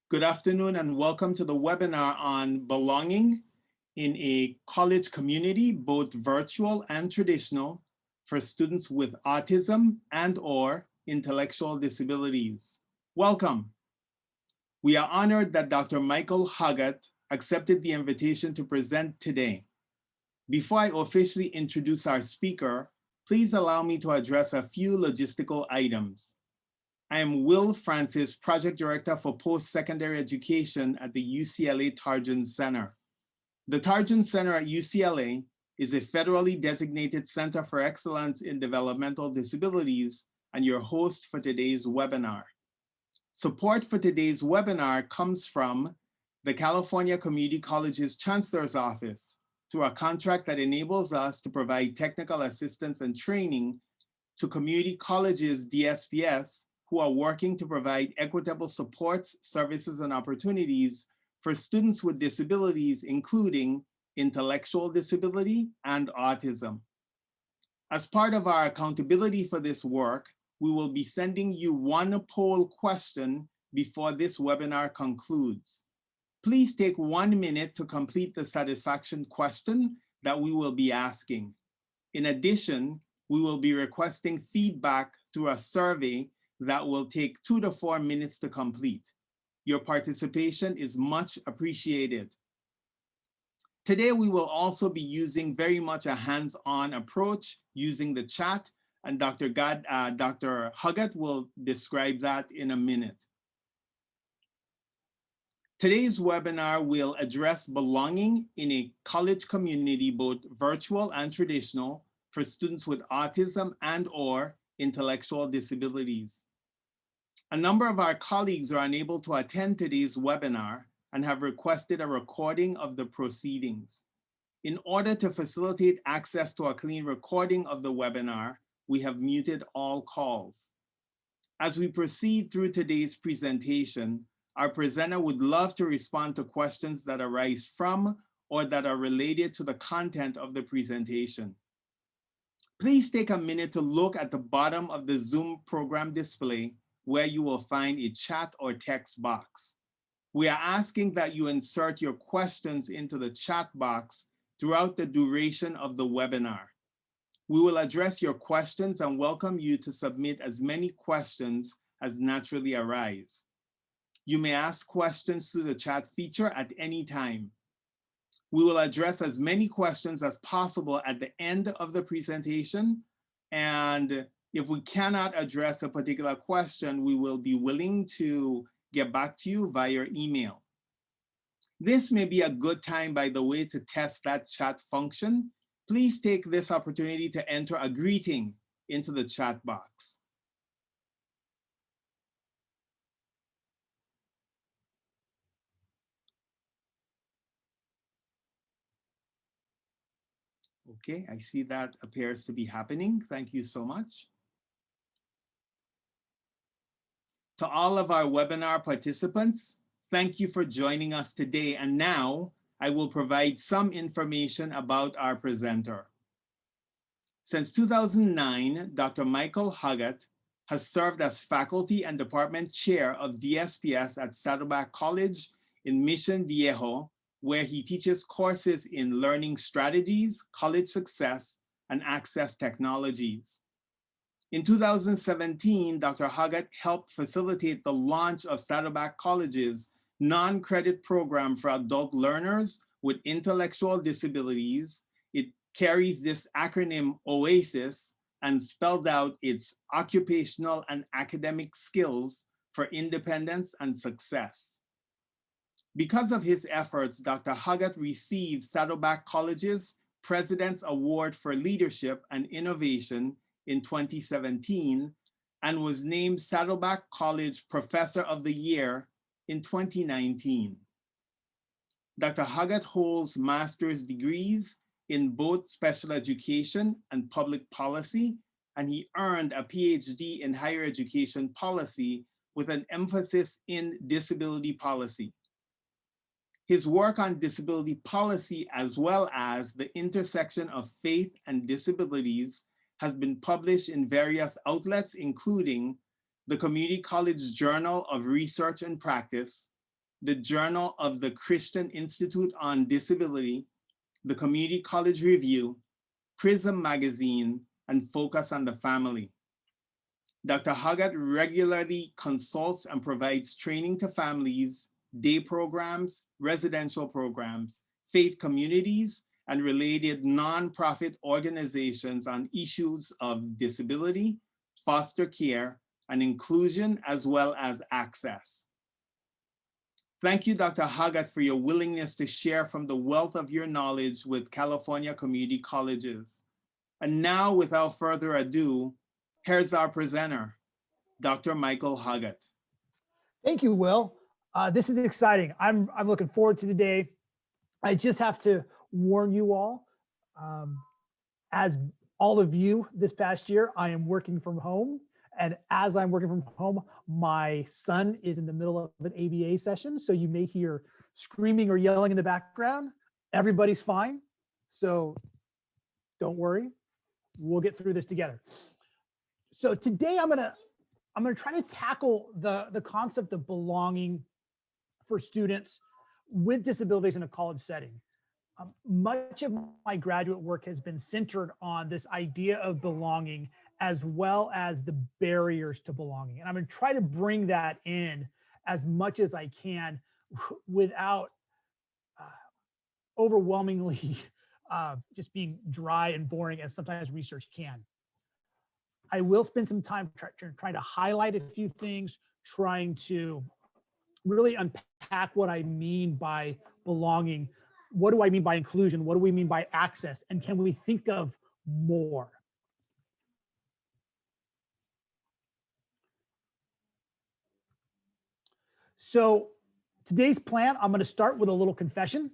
Good afternoon and welcome to the webinar on belonging in a college community, both virtual and traditional, for students with autism and/or intellectual disabilities. Welcome. We are honored that Dr. Michael Hoggatt accepted the invitation to present today. Before I officially introduce our speaker, please allow me to address a few logistical items. I am Will Francis, Project Director for Post-Secondary Education at the UCLA Tarjan Center. The Tarjan Center at UCLA is a federally designated Center for Excellence in Developmental Disabilities and your host for today's webinar. Support for today's webinar comes from the California Community College's Chancellor's Office through a contract that enables us to provide technical assistance and training to community colleges DSPS who are working to provide equitable supports, services, and opportunities for students with disabilities, including intellectual disability and autism. As part of our accountability for this work, we will be sending you one poll question before this webinar concludes. Please take 1 minute to complete the satisfaction question that we will be asking. In addition, we will be requesting feedback through a survey that will take 2 to 4 minutes to complete. Your participation is much appreciated. Today, we will also be using very much a hands-on approach using the chat, and Dr. Hoggatt will describe that in a minute. Today's webinar will address belonging in a college community, both virtual and traditional, for students with autism and/or intellectual disabilities. A number of our colleagues are unable to attend today's webinar and have requested a recording of the proceedings. In order to facilitate access to a clean recording of the webinar, we have muted all calls. As we proceed through today's presentation, our presenter would love to respond to questions that arise from or that are related to the content of the presentation. Please take a minute to look at the bottom of the Zoom program display where you will find a chat or text box. We are asking that you insert your questions into the chat box throughout the duration of the webinar. We will address your questions and welcome you to submit as many questions as naturally arise. You may ask questions through the chat feature at any time. We will address as many questions as possible at the end of the presentation, and if we cannot address a particular question, we will be willing to get back to you via email. This may be a good time, by the way, to test that chat function. Please take this opportunity to enter a greeting into the chat box. Okay, I see that appears to be happening. Thank you so much. To all of our webinar participants, thank you for joining us today. And now I will provide some information about our presenter. Since 2009, Dr. Michael Hoggatt has served as faculty and department chair of DSPS at Saddleback College in Mission Viejo, where he teaches courses in learning strategies, college success, and access technologies. In 2017, Dr. Hoggatt helped facilitate the launch of Saddleback College's non-credit program for adult learners with intellectual disabilities. It carries this acronym OASIS and spelled out its occupational and academic skills for independence and success. Because of his efforts, Dr. Hoggatt received Saddleback College's President's Award for Leadership and Innovation in 2017 and was named Saddleback College Professor of the Year in 2019. Dr. Hoggatt holds master's degrees in both special education and public policy, and he earned a Ph.D. in higher education policy with an emphasis in disability policy. His work on disability policy, as well as the intersection of faith and disabilities, has been published in various outlets, including the Community College Journal of Research and Practice, the Journal of the Christian Institute on Disability, the Community College Review, Prism Magazine, and Focus on the Family. Dr. Hoggatt regularly consults and provides training to families, day programs, residential programs, faith communities, and related nonprofit organizations on issues of disability, foster care, and inclusion, as well as access. Thank you, Dr. Hoggatt, for your willingness to share from the wealth of your knowledge with California community colleges. And now, without further ado, here's our presenter, Dr. Michael Hoggatt. Thank you, Will. This is exciting. I'm looking forward to the day. I just have to warn you all, as all of you this past year, I am working from home. And as I'm working from home, my son is in the middle of an ABA session. So you may hear screaming or yelling in the background. Everybody's fine. So don't worry, we'll get through this together. So today I'm gonna try to tackle the concept of belonging for students with disabilities in a college setting. Much of my graduate work has been centered on this idea of belonging, as well as the barriers to belonging. And I'm going to try to bring that in as much as I can without overwhelmingly just being dry and boring, as sometimes research can. I will spend some time trying to highlight a few things, trying to really unpack what I mean by belonging. What do I mean by inclusion? What do we mean by access? And can we think of more? So today's plan, I'm going to start with a little confession,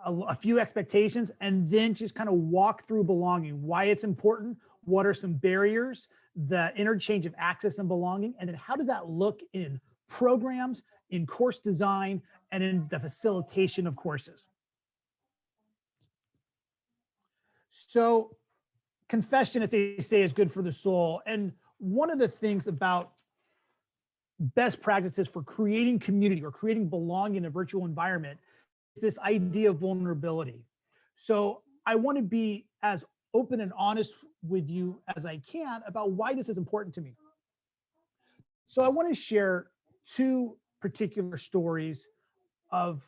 a few expectations, and then just kind of walk through belonging, why it's important, what are some barriers, the interchange of access and belonging, and then how does that look in programs, in course design, and in the facilitation of courses. So confession, as they say, is good for the soul. And one of the things about best practices for creating community or creating belonging in a virtual environment is this idea of vulnerability. So I want to be as open and honest with you as I can about why this is important to me. So I want to share two particular stories of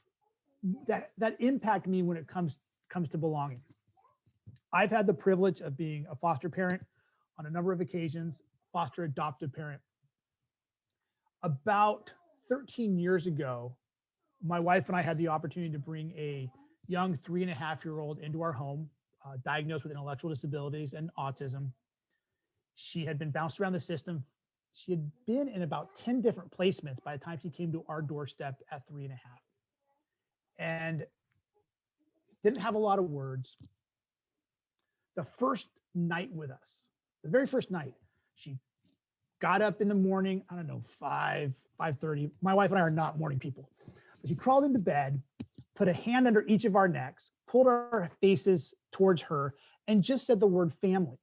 that impact me when it comes to belonging. I've had the privilege of being a foster parent on a number of occasions, foster adoptive parent. About 13 years ago, my wife and I had the opportunity to bring a young 3.5-year-old into our home, diagnosed with intellectual disabilities and autism. She had been bounced around the system. She had been in about 10 different placements by the time she came to our doorstep at 3.5. And didn't have a lot of words. The first night with us, the very first night, she got up in the morning, I don't know, 5:30. My wife and I are not morning people. But she crawled into bed, put a hand under each of our necks, pulled our faces towards her, and just said the word family.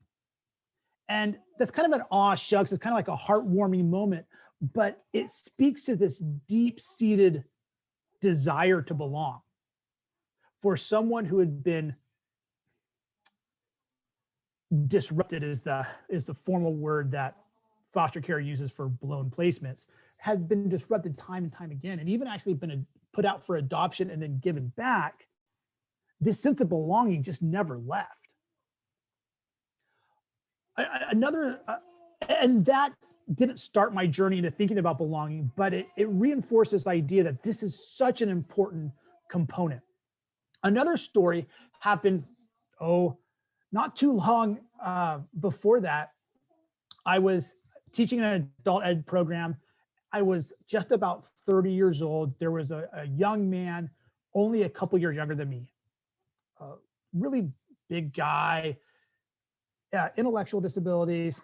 And that's kind of an aw shucks. It's kind of like a heartwarming moment, but it speaks to this deep-seated desire to belong for someone who had been disrupted, is the formal word that foster care uses for blown placements, had been disrupted time and time again, and even actually been put out for adoption and then given back. This sense of belonging just never left. And that didn't start my journey into thinking about belonging, but it reinforced this idea that this is such an important component. Another story happened, not too long before that. I was teaching an adult ed program. I was just about 30 years old. There was a young man, only a couple years younger than me, really big guy, intellectual disabilities,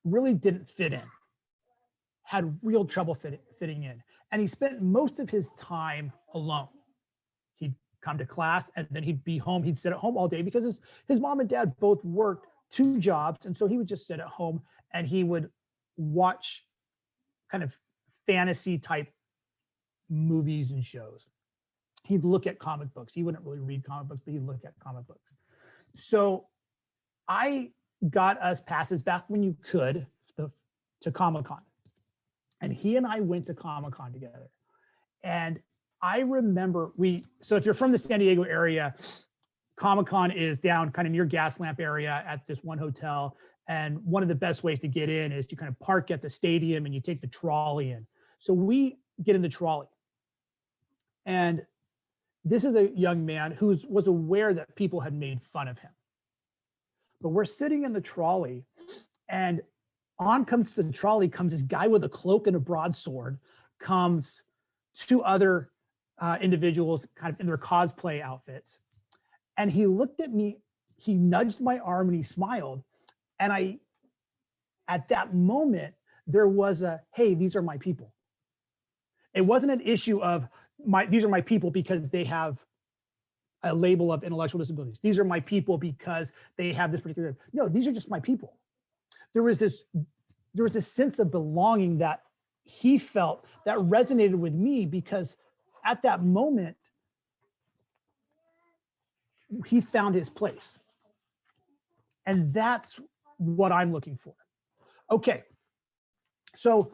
really didn't fit in, had real trouble fitting in. And he spent most of his time alone. He'd come to class and then he'd be home. He'd sit at home all day because his mom and dad both worked 2 jobs. And so he would just sit at home and he would watch kind of fantasy type movies and shows. He'd look at comic books. He wouldn't really read comic books, but he'd look at comic books. So I got us passes back when you could to Comic-Con. And he and I went to Comic-Con together. And I remember so if you're from the San Diego area, Comic-Con is down kind of near Gaslamp area at this one hotel. And one of the best ways to get in is you kind of park at the stadium and you take the trolley in. So we get in the trolley. And this is a young man who was aware that people had made fun of him. But we're sitting in the trolley, and on comes the trolley, comes this guy with a cloak and a broadsword, comes two other individuals kind of in their cosplay outfits. And he looked at me, he nudged my arm and he smiled. And at that moment, there was hey, these are my people. It wasn't an issue of these are my people because they have a label of intellectual disabilities. These are my people because they have this particular, no, these are just my people. There was this sense of belonging that he felt that resonated with me, because at that moment, he found his place. And that's what I'm looking for. Okay, so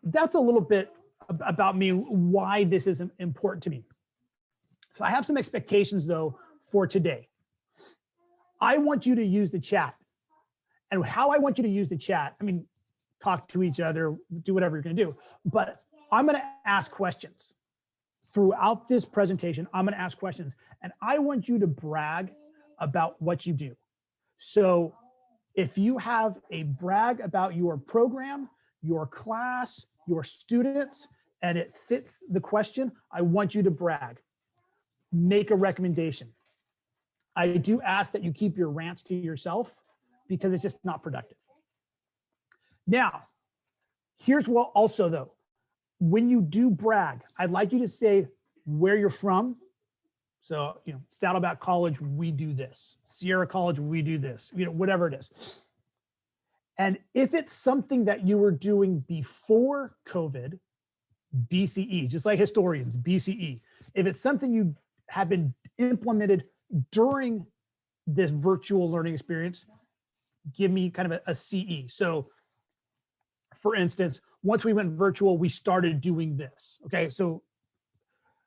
that's a little bit about me, why this is important to me. So I have some expectations though for today. I want you to use the chat. And how I want you to use the chat, I mean, talk to each other, do whatever you're gonna do, but I'm gonna ask questions. Throughout this presentation, I'm gonna ask questions, and I want you to brag about what you do. So if you have a brag about your program, your class, your students, and it fits the question, I want you to brag. Make a recommendation. I do ask that you keep your rants to yourself, because it's just not productive. Now, here's what also though, when you do brag, I'd like you to say where you're from. So, Saddleback College, we do this. Sierra College, we do this, whatever it is. And if it's something that you were doing before COVID, BCE, just like historians, BCE. If it's something you have been implemented during this virtual learning experience, give me kind of a CE. So for instance, once we went virtual, we started doing this. Okay, so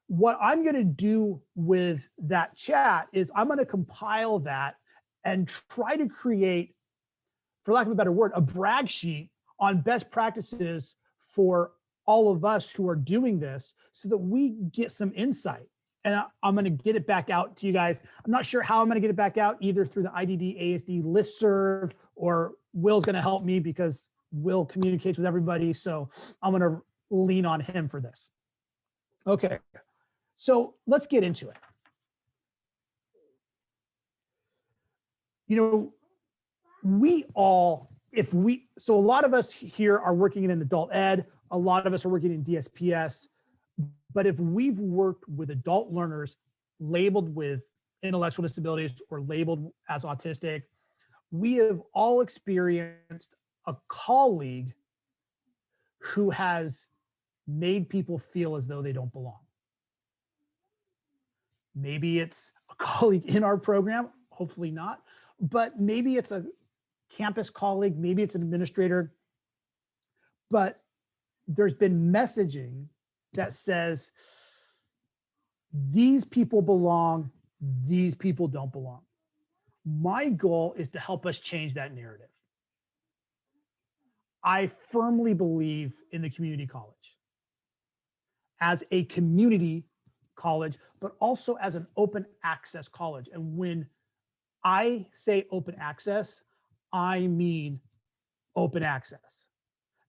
what I'm gonna do with that chat is I'm gonna compile that and try to create, for lack of a better word, a brag sheet on best practices for all of us who are doing this, so that we get some insight. And I'm going to get it back out to you guys. I'm not sure how I'm going to get it back out, either through the IDD ASD listserv, or Will's going to help me because Will communicates with everybody. So I'm going to lean on him for this. Okay, so let's get into it. We all, so a lot of us here are working in adult ed, a lot of us are working in DSPS, but if we've worked with adult learners labeled with intellectual disabilities or labeled as autistic, we have all experienced a colleague who has made people feel as though they don't belong. Maybe it's a colleague in our program, hopefully not, but maybe it's a campus colleague, maybe it's an administrator, but there's been messaging that says, these people belong, these people don't belong. My goal is to help us change that narrative. I firmly believe in the community college as a community college, but also as an open access college. And when I say open access, I mean open access,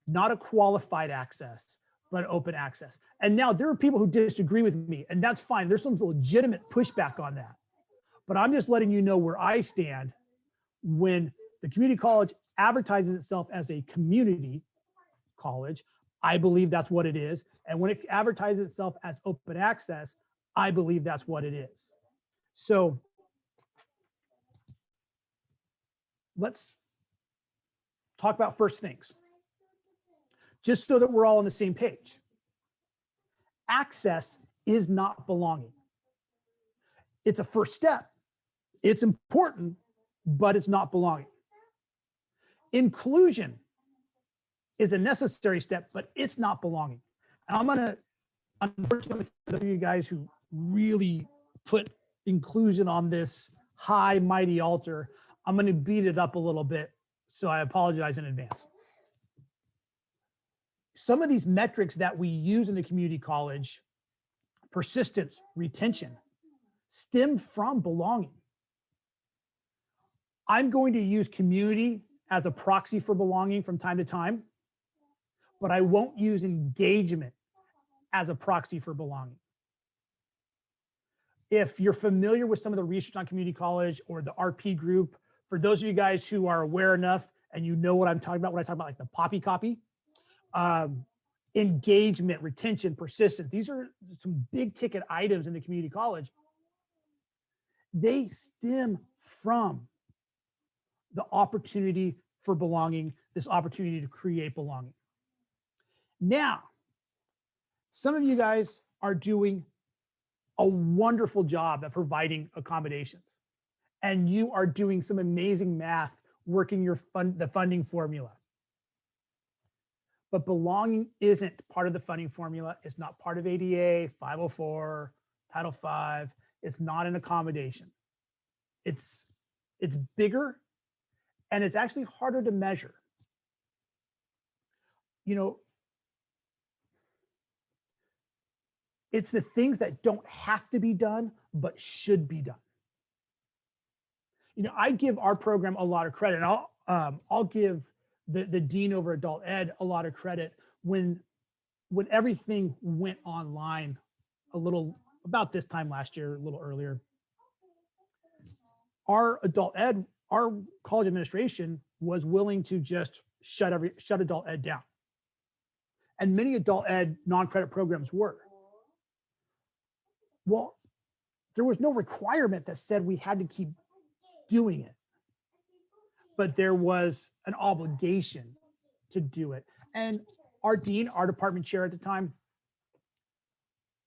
not a qualified access, but open access. And now there are people who disagree with me, and that's fine. There's some legitimate pushback on that. But I'm just letting you know where I stand when the community college advertises itself as a community college. I believe that's what it is. And when it advertises itself as open access, I believe that's what it is. So let's talk about first things, just so that we're all on the same page. access is not belonging. It's a first step. It's important, but it's not belonging. Inclusion is a necessary step, but it's not belonging. And I'm gonna, unfortunately, for those of you guys who really put inclusion on this high, mighty altar, I'm gonna beat it up a little bit. So I apologize in advance. Some of these metrics that we use in the community college, persistence, retention, stem from belonging. I'm going to use community as a proxy for belonging from time to time, but I won't use engagement as a proxy for belonging. If you're familiar with some of the research on community college or the RP group, for those of you guys who are aware enough and you know what I'm talking about when I talk about like the poppy copy, engagement, retention, persistence, these are some big ticket items in the community college. They stem from the opportunity for belonging, this opportunity to create belonging. Now, some of you guys are doing a wonderful job at providing accommodations, and you are doing some amazing math working the funding formula. But belonging isn't part of the funding formula. It's not part of ADA, 504, Title V. It's not an accommodation. It's bigger, and it's actually harder to measure. You know, it's the things that don't have to be done, but should be done. You know, I give our program a lot of credit. And I'll give the dean over adult ed a lot of credit when everything went online about this time last year, a little earlier. Our adult ed, our college administration was willing to just shut adult ed down. And many adult ed non-credit programs were. Well, there was no requirement that said we had to keep doing it, but there was an obligation to do it. And our dean, our department chair at the time,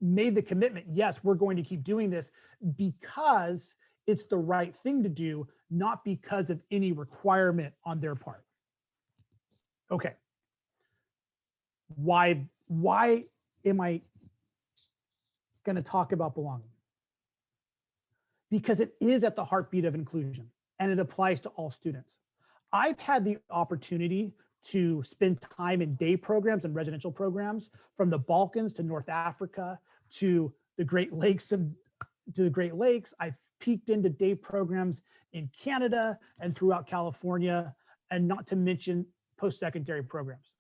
made the commitment, yes, we're going to keep doing this because it's the right thing to do, not because of any requirement on their part. Okay. Why am I going to talk about belonging? Because it is at the heartbeat of inclusion and it applies to all students. I've had the opportunity to spend time in day programs and residential programs from the Balkans to North Africa to the Great Lakes. I've peeked into day programs in Canada and throughout California, and not to mention post-secondary programs.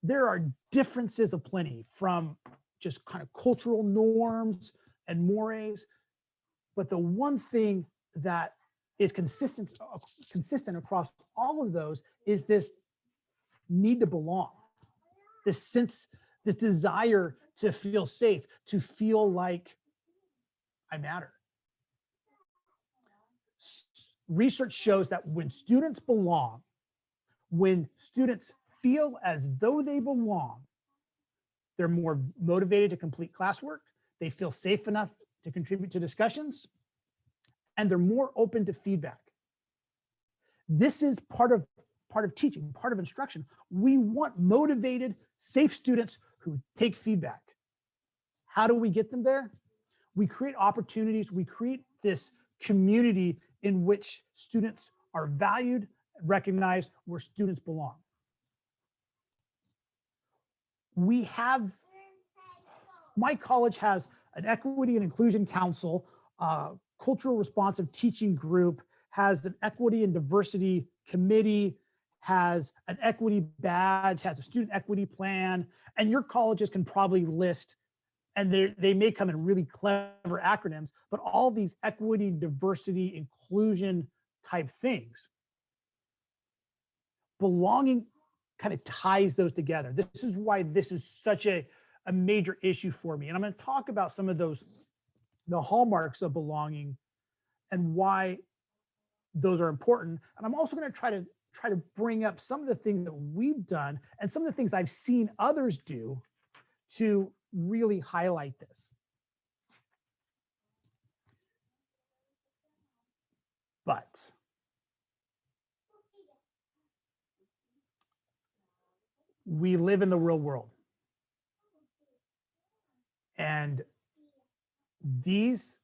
There are differences aplenty from just kind of cultural norms and mores, but the one thing that is consistent across all of those is this need to belong, this sense, this desire to feel safe, to feel like I matter. Research shows that when students belong, when students feel as though they belong, they're more motivated to complete classwork, they feel safe enough to contribute to discussions, and they're more open to feedback. This is part of teaching, part of instruction. We want motivated, safe students who take feedback. How do we get them there? We create opportunities, we create this community in which students are valued, recognized, where students belong. My college has an equity and inclusion council, cultural responsive teaching group, has an equity and diversity committee, has an equity badge, has a student equity plan, and your colleges can probably list, and they may come in really clever acronyms, but all these equity, diversity, inclusion type things. Belonging kind of ties those together. This is why this is such a major issue for me. And I'm going to talk about some of the hallmarks of belonging and why those are important. And I'm also going to try to bring up some of the things that we've done and some of the things I've seen others do to really highlight this. But we live in the real world. And these,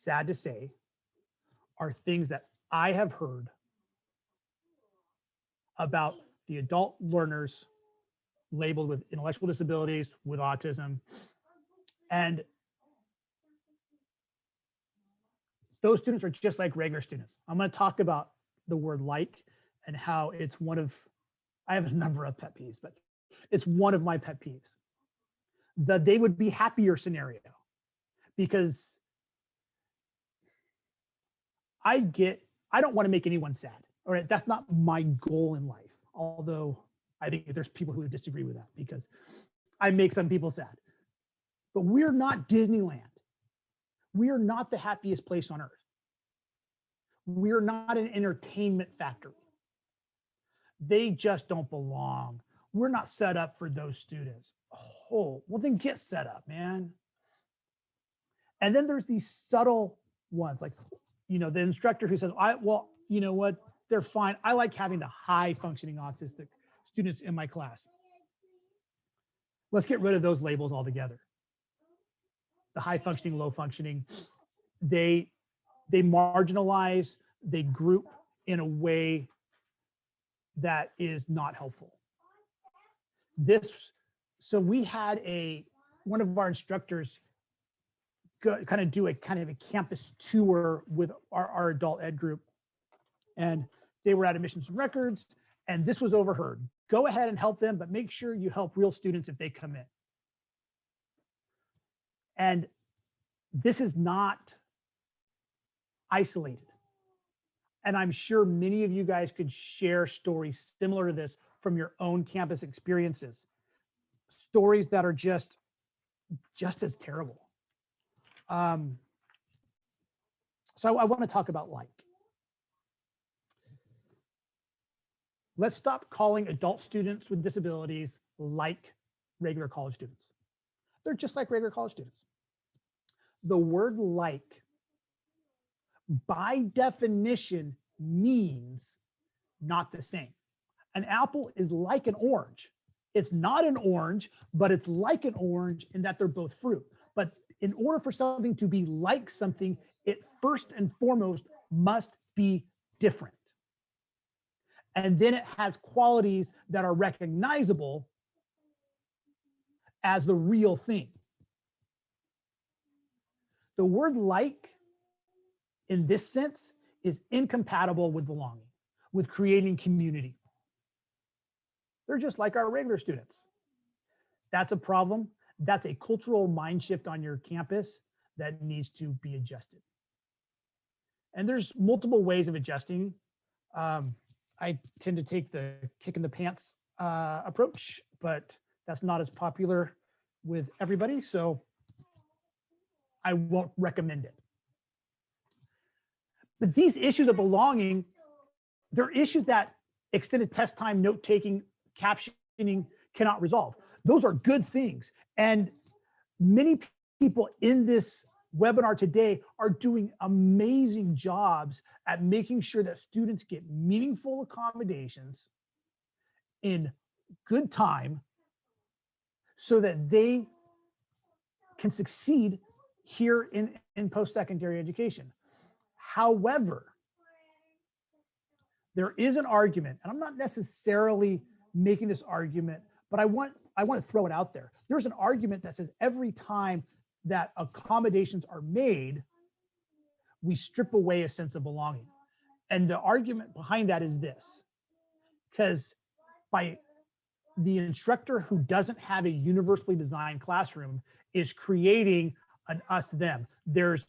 sad to say, are things that I have heard about the adult learners labeled with intellectual disabilities, with autism. And those students are just like regular students. I'm going to talk about the word like and how it's one of, I have a number of pet peeves, but it's one of my pet peeves. The they would be happier scenario, because I don't want to make anyone sad. All right, that's not my goal in life. Although I think there's people who would disagree with that because I make some people sad. But we're not Disneyland. We are not the happiest place on earth. We are not an entertainment factory. They just don't belong. We're not set up for those students. Oh, well then get set up, man. And then there's these subtle ones, like, you know, the instructor who says, well, you know what, they're fine. I like having the high functioning autistic students in my class. Let's get rid of those labels altogether. The high functioning, low functioning, they marginalize, they group in a way that is not helpful. So we had one of our instructors kind of do a campus tour with our adult ed group, and they were at admissions and records, and this was overheard. Go ahead and help them, but make sure you help real students if they come in. And this is not isolated. And I'm sure many of you guys could share stories similar to this from your own campus experiences. Stories that are just as terrible. So I want to talk about like. Let's stop calling adult students with disabilities like regular college students. They're just like regular college students. The word like, by definition, means not the same. An apple is like an orange. It's not an orange, but it's like an orange in that they're both fruit. But in order for something to be like something, it first and foremost must be different. And then it has qualities that are recognizable as the real thing. The word like, in this sense, is incompatible with belonging, with creating community. They're just like our regular students. That's a problem. That's a cultural mind shift on your campus that needs to be adjusted. And there's multiple ways of adjusting. I tend to take the kick in the pants approach, but that's not as popular with everybody, so I won't recommend it. But these issues of belonging, they're issues that extended test time, note-taking, captioning cannot resolve. Those are good things. And many people in this webinar today are doing amazing jobs at making sure that students get meaningful accommodations in good time so that they can succeed here in post-secondary education. However, there is an argument, and I'm not necessarily making this argument, but I want to throw it out there. There's an argument that says every time that accommodations are made, we strip away a sense of belonging. And the argument behind that is this, because by the instructor who doesn't have a universally designed classroom is creating an us-them. There's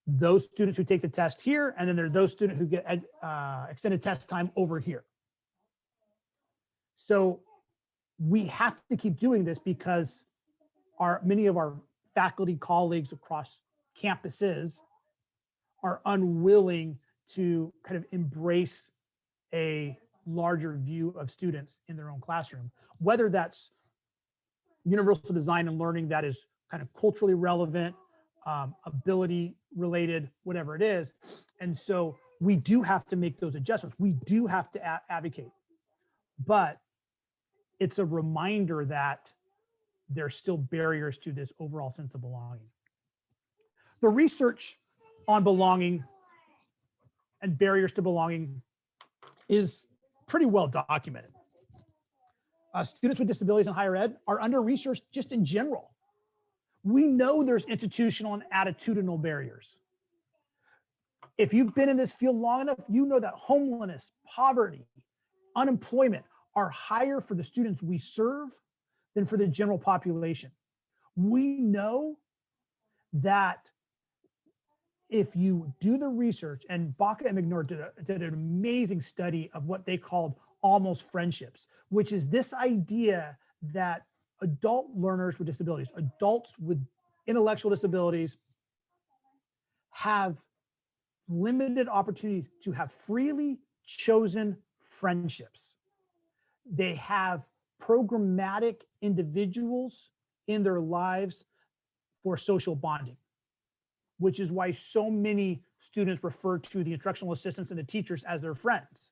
those students who take the test here, and then there are those students who get extended test time over here. So we have to keep doing this because many of our faculty colleagues across campuses are unwilling to kind of embrace a larger view of students in their own classroom, whether that's universal design and learning that is kind of culturally relevant, ability related, whatever it is. And so we do have to make those adjustments. We do have to advocate, but it's a reminder that there's still barriers to this overall sense of belonging. The research on belonging and barriers to belonging is pretty well documented. Students with disabilities in higher ed are under-researched just in general. We know there's institutional and attitudinal barriers. If you've been in this field long enough, you know that homelessness, poverty, unemployment are higher for the students we serve than for the general population. We know that if you do the research, and Baca and McNor did an amazing study of what they called almost friendships, which is this idea that adult learners with disabilities, adults with intellectual disabilities, have limited opportunity to have freely chosen friendships. They have programmatic individuals in their lives for social bonding, which is why so many students refer to the instructional assistants and the teachers as their friends.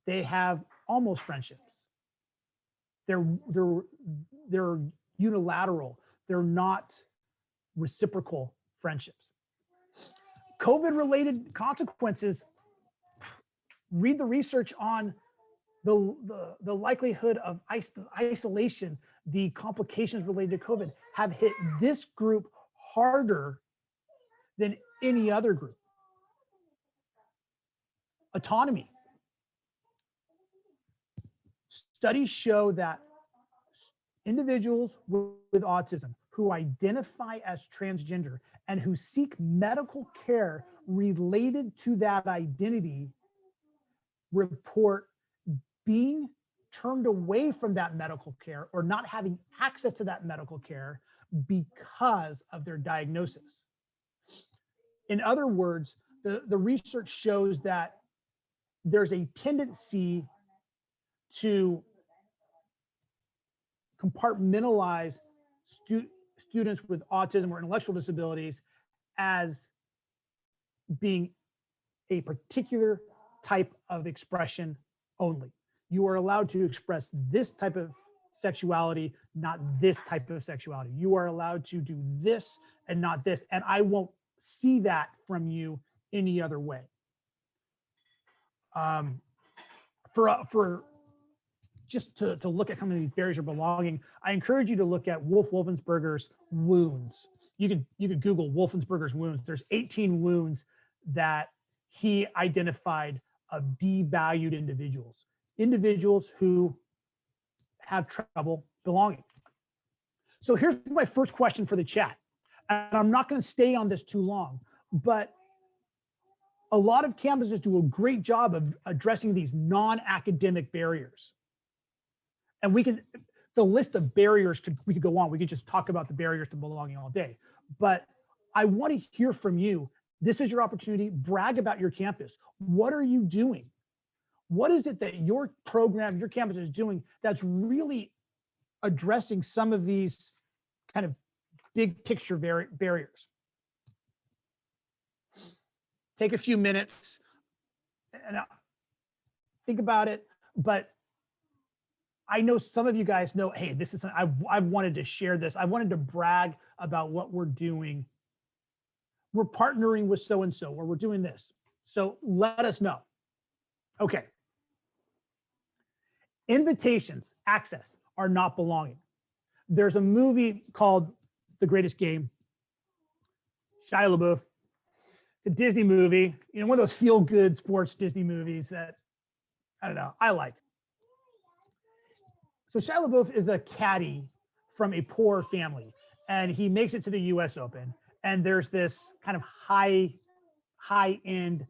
They have almost friendships. They're unilateral. They're not reciprocal friendships. COVID-related consequences, read the research on the likelihood of isolation, the complications related to COVID have hit this group harder than any other group. Autonomy. Studies show that individuals with autism who identify as transgender and who seek medical care related to that identity report being turned away from that medical care or not having access to that medical care because of their diagnosis. In other words, the research shows that there's a tendency to compartmentalize students with autism or intellectual disabilities as being a particular type of expression only. You are allowed to express this type of sexuality, not this type of sexuality. You are allowed to do this and not this, and I won't see that from you any other way. For just to look at some of these barriers of belonging, I encourage you to look at Wolfensberger's wounds. You could Google Wolfensberger's wounds. There's 18 wounds that he identified of devalued individuals who have trouble belonging. So here's my first question for the chat. And I'm not going to stay on this too long, but a lot of campuses do a great job of addressing these non-academic barriers. And the list of barriers we could go on. We could just talk about the barriers to belonging all day. But I want to hear from you. This is your opportunity. Brag about your campus. What are you doing? What is it that your program, your campus is doing that's really addressing some of these kind of big picture barriers? Take a few minutes and think about it. But I know some of you guys know, hey, this is, I've wanted to share this. I wanted to brag about what we're doing. We're partnering with so-and-so, or we're doing this. So let us know. Okay. Invitations, access, are not belonging. There's a movie called The Greatest Game. Shia LaBeouf. It's a Disney movie, one of those feel-good sports Disney movies that, I don't know, I like. So Shia LaBeouf is a caddy from a poor family, and he makes it to the US Open. And there's this kind of high-end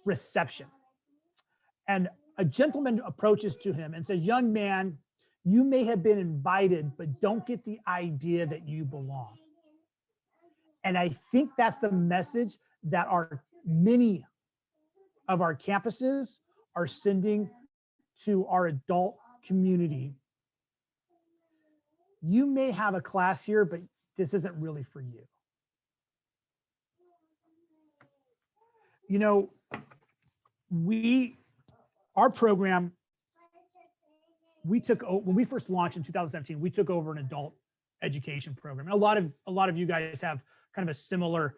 reception. And a gentleman approaches to him and says, "Young man, you may have been invited, but don't get the idea that you belong." And I think that's the message that many of our campuses are sending to our adult community you may have a class here, but this isn't really for you. You know, our program, when we first launched in 2017, we took over an adult education program. And a lot of you guys have kind of a similar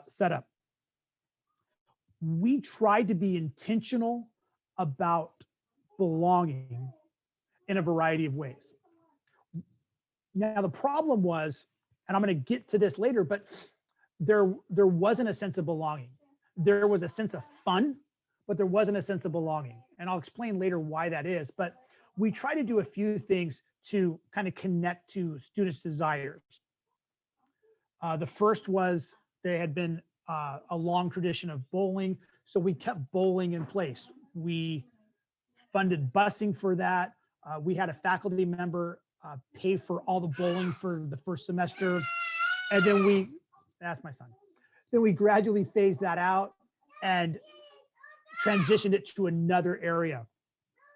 setup. We tried to be intentional about belonging in a variety of ways. Now, the problem was, and I'm going to get to this later, but there wasn't a sense of belonging. There was a sense of fun, but there wasn't a sense of belonging. And I'll explain later why that is. But we try to do a few things to kind of connect to students' desires. The first was there had been a long tradition of bowling, so we kept bowling in place. We funded busing for that. We had a faculty member pay for all the bowling for the first semester. And then that's my son. Then we gradually phased that out and transitioned it to another area.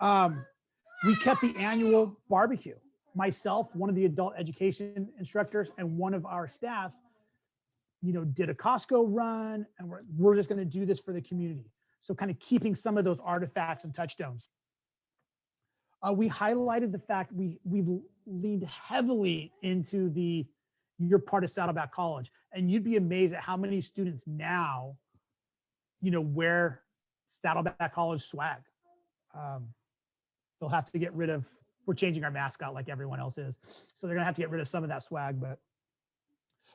We kept the annual barbecue. Myself, one of the adult education instructors, and one of our staff, did a Costco run, and we're just going to do this for the community. So kind of keeping some of those artifacts and touchstones. We highlighted the fact we leaned heavily into you're part of Saddleback College, and you'd be amazed at how many students now, wear Saddleback College swag. They'll have to get rid of, we're changing our mascot like everyone else is. So they're gonna have to get rid of some of that swag, but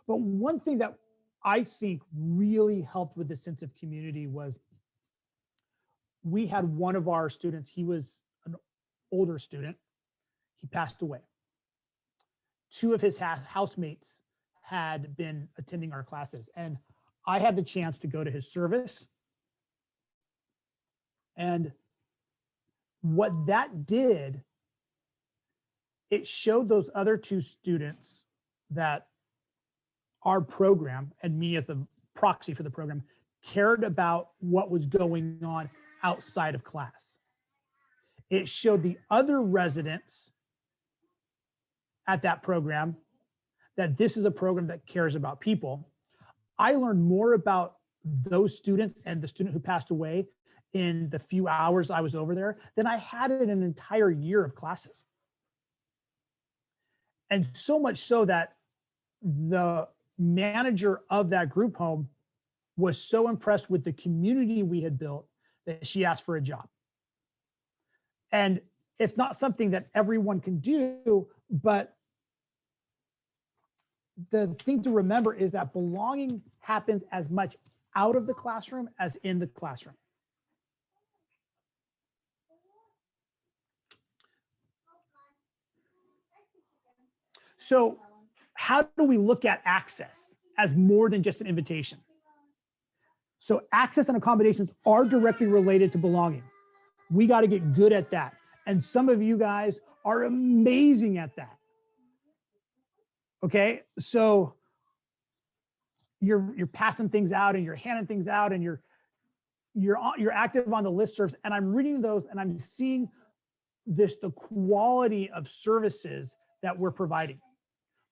one thing that I think really helped with the sense of community was we had one of our students, he was an older student, he passed away. Two of his housemates had been attending our classes, and I had the chance to go to his service. And what that did, it showed those other two students that our program, and me as the proxy for the program, cared about what was going on outside of class. It showed the other residents at that program that this is a program that cares about people. I learned more about those students and the student who passed away in the few hours I was over there than I had in an entire year of classes. And so much so that the manager of that group home was so impressed with the community we had built that she asked for a job. And it's not something that everyone can do, but the thing to remember is that belonging happens as much out of the classroom as in the classroom. So how do we look at access as more than just an invitation? So access and accommodations are directly related to belonging. We got to get good at that. And some of you guys are amazing at that. Okay, so you're passing things out and you're handing things out and you're active on the listservs, and I'm reading those and I'm seeing the quality of services that we're providing.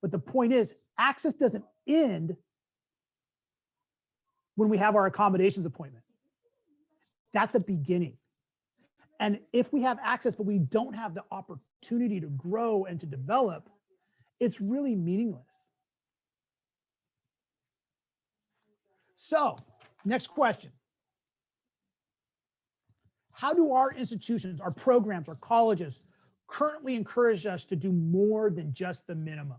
But the point is, access doesn't end when we have our accommodations appointment. That's a beginning. And if we have access, but we don't have the opportunity to grow and to develop, it's really meaningless. So, next question. How do our institutions, our programs, our colleges currently encourage us to do more than just the minimum?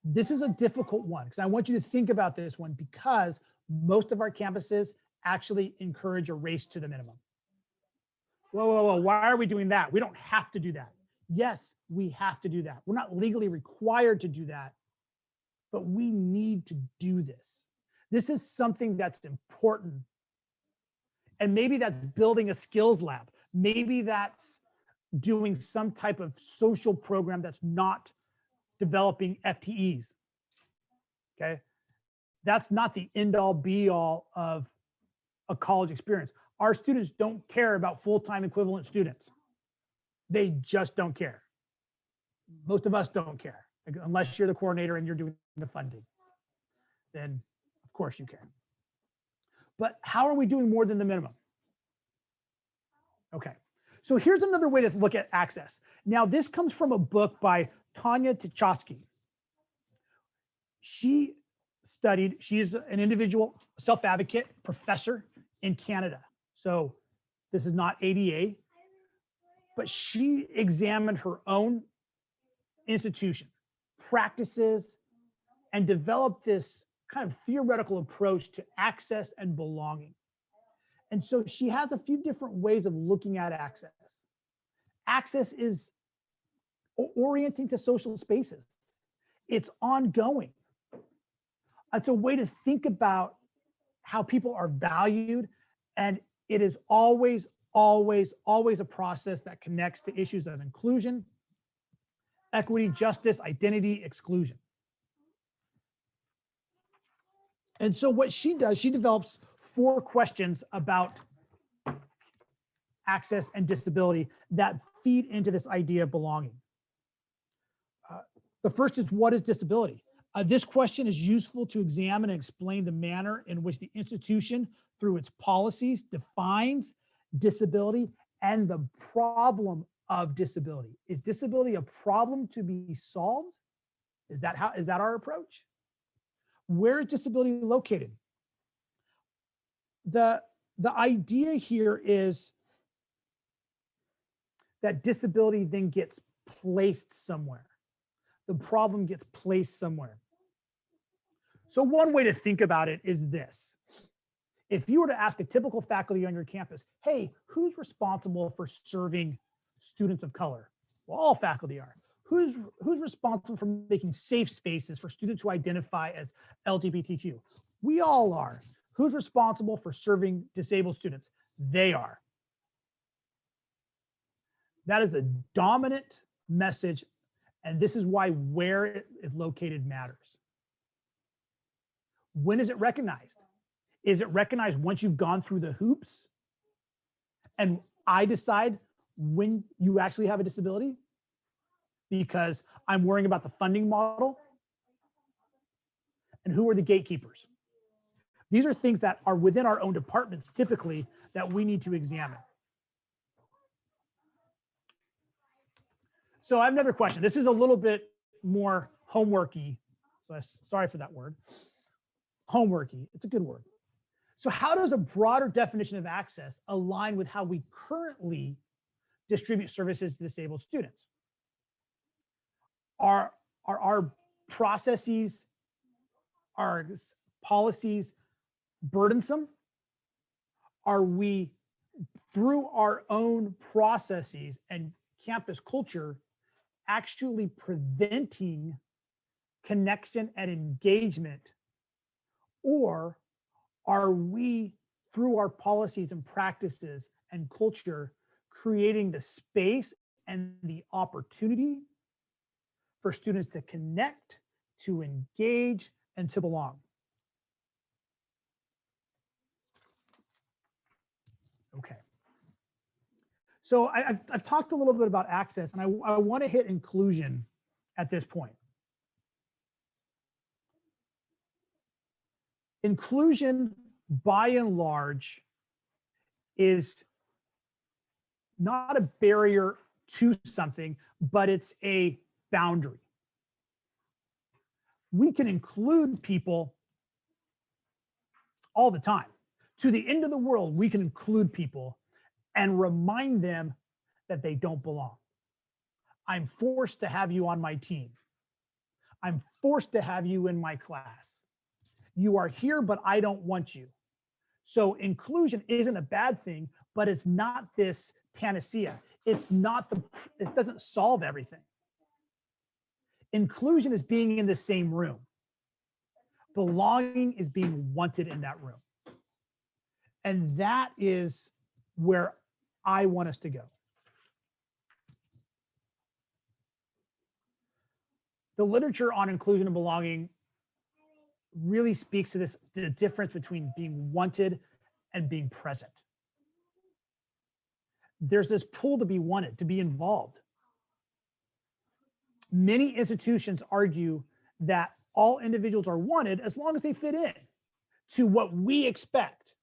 This is a difficult one because I want you to think about this one, because most of our campuses actually encourage a race to the minimum. Whoa, why are we doing that? We don't have to do that. Yes, we have to do that. We're not legally required to do that, but we need to do this. This is something that's important. And maybe that's building a skills lab. Maybe that's doing some type of social program that's not developing FTEs. Okay. That's not the end all be all of a college experience. Our students don't care about full-time equivalent students. They just don't care. Most of us don't care, unless you're the coordinator and you're doing the funding. Then, of course, you care. But how are we doing more than the minimum? Okay, so here's another way to look at access. Now, this comes from a book by Tanya Tchaikovsky. She's an individual self-advocate professor in Canada. So this is not ADA, but she examined her own institution, practices, and developed this kind of theoretical approach to access and belonging. And so she has a few different ways of looking at access. Access is orienting to social spaces. It's ongoing. It's a way to think about how people are valued, and it is always, always, always a process that connects to issues of inclusion, equity, justice, identity, exclusion. And so what she does, she develops 4 questions about access and disability that feed into this idea of belonging. The first is, what is disability? This question is useful to examine and explain the manner in which the institution, through its policies, defines disability and the problem of disability. Is disability a problem to be solved? Is that our approach? Where is disability located? The idea here is that disability then gets placed somewhere. The problem gets placed somewhere. So one way to think about it is this. If you were to ask a typical faculty on your campus, hey, who's responsible for serving students of color? Well, all faculty are. Who's responsible for making safe spaces for students who identify as LGBTQ? We all are. Who's responsible for serving disabled students? They are. That is the dominant message, and this is why where it is located matters. When is it recognized? Is it recognized once you've gone through the hoops and I decide when you actually have a disability? Because I'm worrying about the funding model. And who are the gatekeepers? These are things that are within our own departments typically that we need to examine. So I have another question. This is a little bit more homeworky. So sorry for that word. Homeworky, it's a good word. So how does a broader definition of access align with how we currently distribute services to disabled students? Are our processes, our policies burdensome? Are we, through our own processes and campus culture, actually preventing connection and engagement? Or are we, through our policies and practices and culture, creating the space and the opportunity for students to connect, to engage, and to belong? Okay. So I've talked a little bit about access, and I want to hit inclusion at this point. Inclusion, by and large, is not a barrier to something, but it's a boundary. We can include people all the time. To the end of the world, we can include people and remind them that they don't belong. I'm forced to have you on my team. I'm forced to have you in my class. You are here, but I don't want you. So inclusion isn't a bad thing, but it's not this panacea. It doesn't solve everything. Inclusion is being in the same room. Belonging is being wanted in that room. And that is where I want us to go. The literature on inclusion and belonging really speaks to this, the difference between being wanted and being present. There's this pull to be wanted, to be involved. Many institutions argue that all individuals are wanted as long as they fit in to what we expect.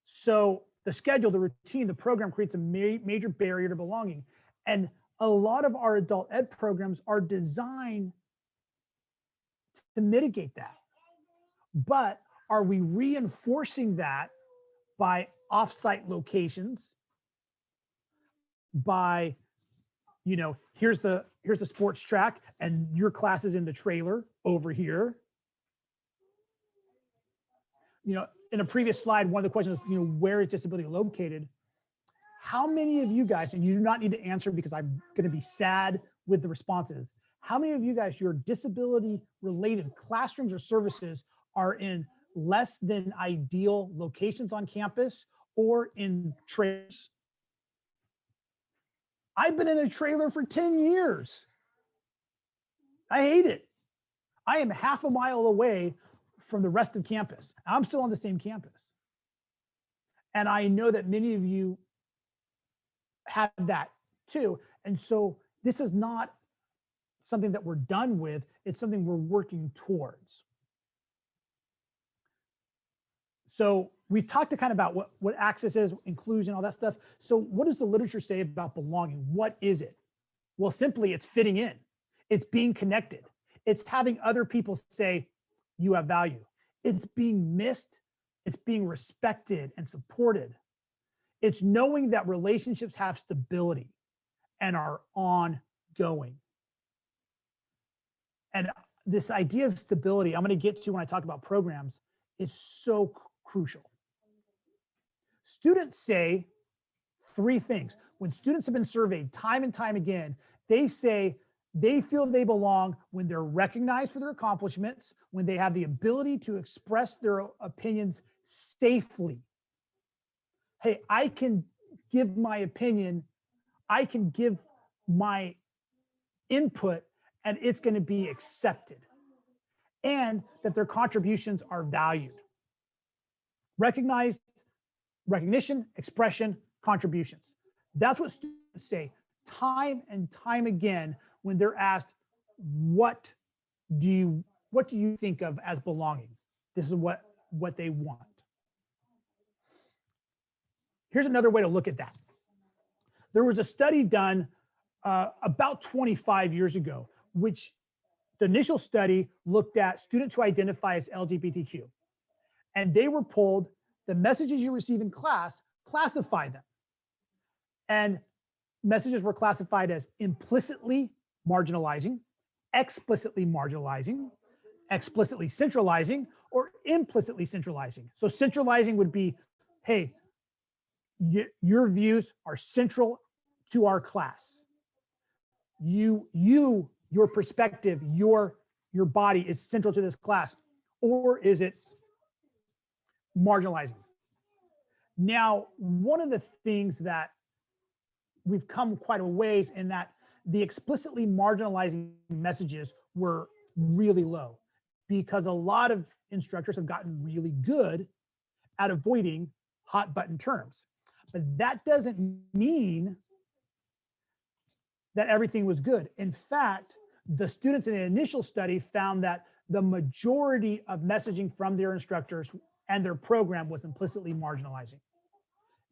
So the schedule, the routine, the program creates a major barrier to belonging. And a lot of our adult ed programs are designed to mitigate that. But are we reinforcing that by offsite locations? By, here's the sports track and your class is in the trailer over here. In a previous slide, one of the questions was, where is disability located? How many of you guys, and you do not need to answer because I'm going to be sad with the responses. How many of you guys, your disability related classrooms or services are in less than ideal locations on campus or in trailers? I've been in a trailer for 10 years. I hate it. I am half a mile away from the rest of campus. I'm still on the same campus. And I know that many of you have that too. And so this is not something that we're done with. It's something we're working towards. So we've talked kind of about what access is, inclusion, all that stuff. So what does the literature say about belonging? What is it? Well, simply it's fitting in. It's being connected. It's having other people say, you have value. It's being missed. It's being respected and supported. It's knowing that relationships have stability and are ongoing. And this idea of stability, I'm going to get to when I talk about programs, is so crucial. Students say three things. When students have been surveyed time and time again, they say they feel they belong when they're recognized for their accomplishments, when they have the ability to express their opinions safely. Hey, I can give my opinion, I can give my input, and it's going to be accepted. And that their contributions are valued. Recognized, recognition, expression, contributions. That's what students say time and time again when they're asked, what do you think of as belonging? This is what they want. Here's another way to look at that. There was a study done about 25 years ago, which the initial study looked at students who identify as LGBTQ. And they were polled, the messages you receive in class, classify them. And messages were classified as implicitly marginalizing, explicitly marginalizing, explicitly centralizing, or implicitly centralizing. So centralizing would be, hey, your views are central to our class. Your perspective, your body is central to this class, or is it marginalizing? Now, one of the things that we've come quite a ways in that the explicitly marginalizing messages were really low because a lot of instructors have gotten really good at avoiding hot button terms. But that doesn't mean that everything was good. In fact, the students in the initial study found that the majority of messaging from their instructors and their program was implicitly marginalizing.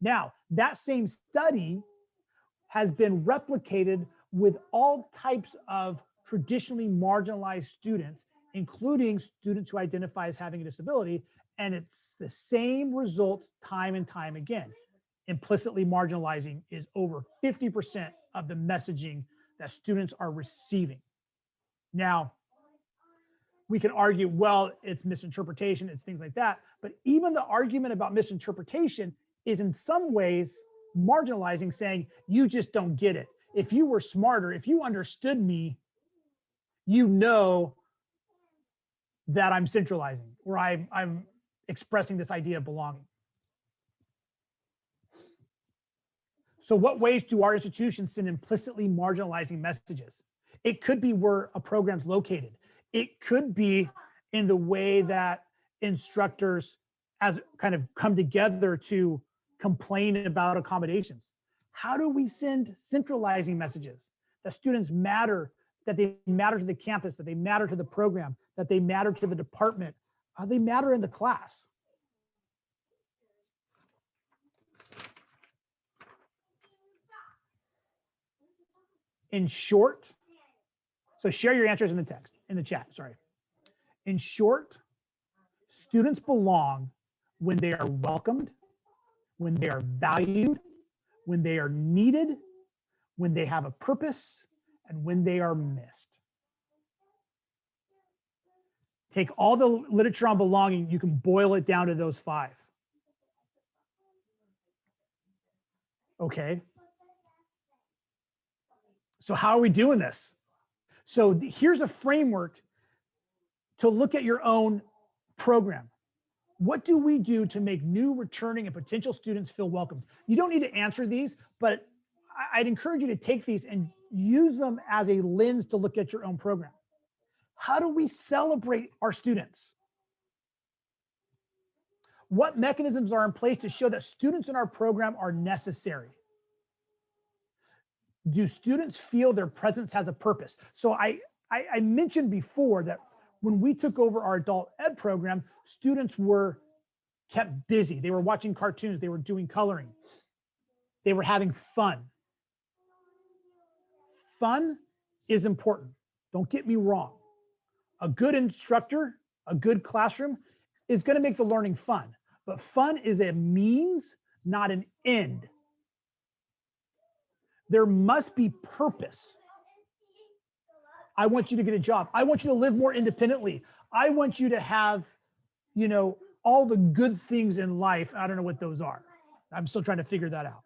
Now, that same study has been replicated with all types of traditionally marginalized students, including students who identify as having a disability, and it's the same results time and time again. Implicitly marginalizing is over 50% of the messaging that students are receiving. Now, we can argue, well, it's misinterpretation, it's things like that, but even the argument about misinterpretation is in some ways marginalizing, saying, you just don't get it. If you were smarter, if you understood me, you know that I'm centralizing or I'm expressing this idea of belonging. So what ways do our institutions send implicitly marginalizing messages? It could be where a program's located. It could be in the way that instructors as kind of come together to complain about accommodations. How do we send centralizing messages? that students matter, that they matter to the campus, that they matter to the program, that they matter to the department, they matter in the class. In short, so share your answers in the text, in the chat, sorry. In short, students belong when they are welcomed, when they are valued, when they are needed, when they have a purpose, and when they are missed. Take all the literature on belonging, you can boil it down to those 5. Okay. So how are we doing this? So here's a framework to look at your own program. What do we do to make new, returning, and potential students feel welcomed? You don't need to answer these, but I'd encourage you to take these and use them as a lens to look at your own program. How do we celebrate our students? What mechanisms are in place to show that students in our program are necessary? Do students feel their presence has a purpose? So I mentioned before that when we took over our adult ed program, students were kept busy. They were watching cartoons, they were doing coloring, they were having fun. Fun is important. Don't get me wrong. A good instructor, a good classroom is going to make the learning fun, but fun is a means, not an end. There must be purpose. I want you to get a job. I want you to live more independently. I want you to have, all the good things in life. I don't know what those are. I'm still trying to figure that out.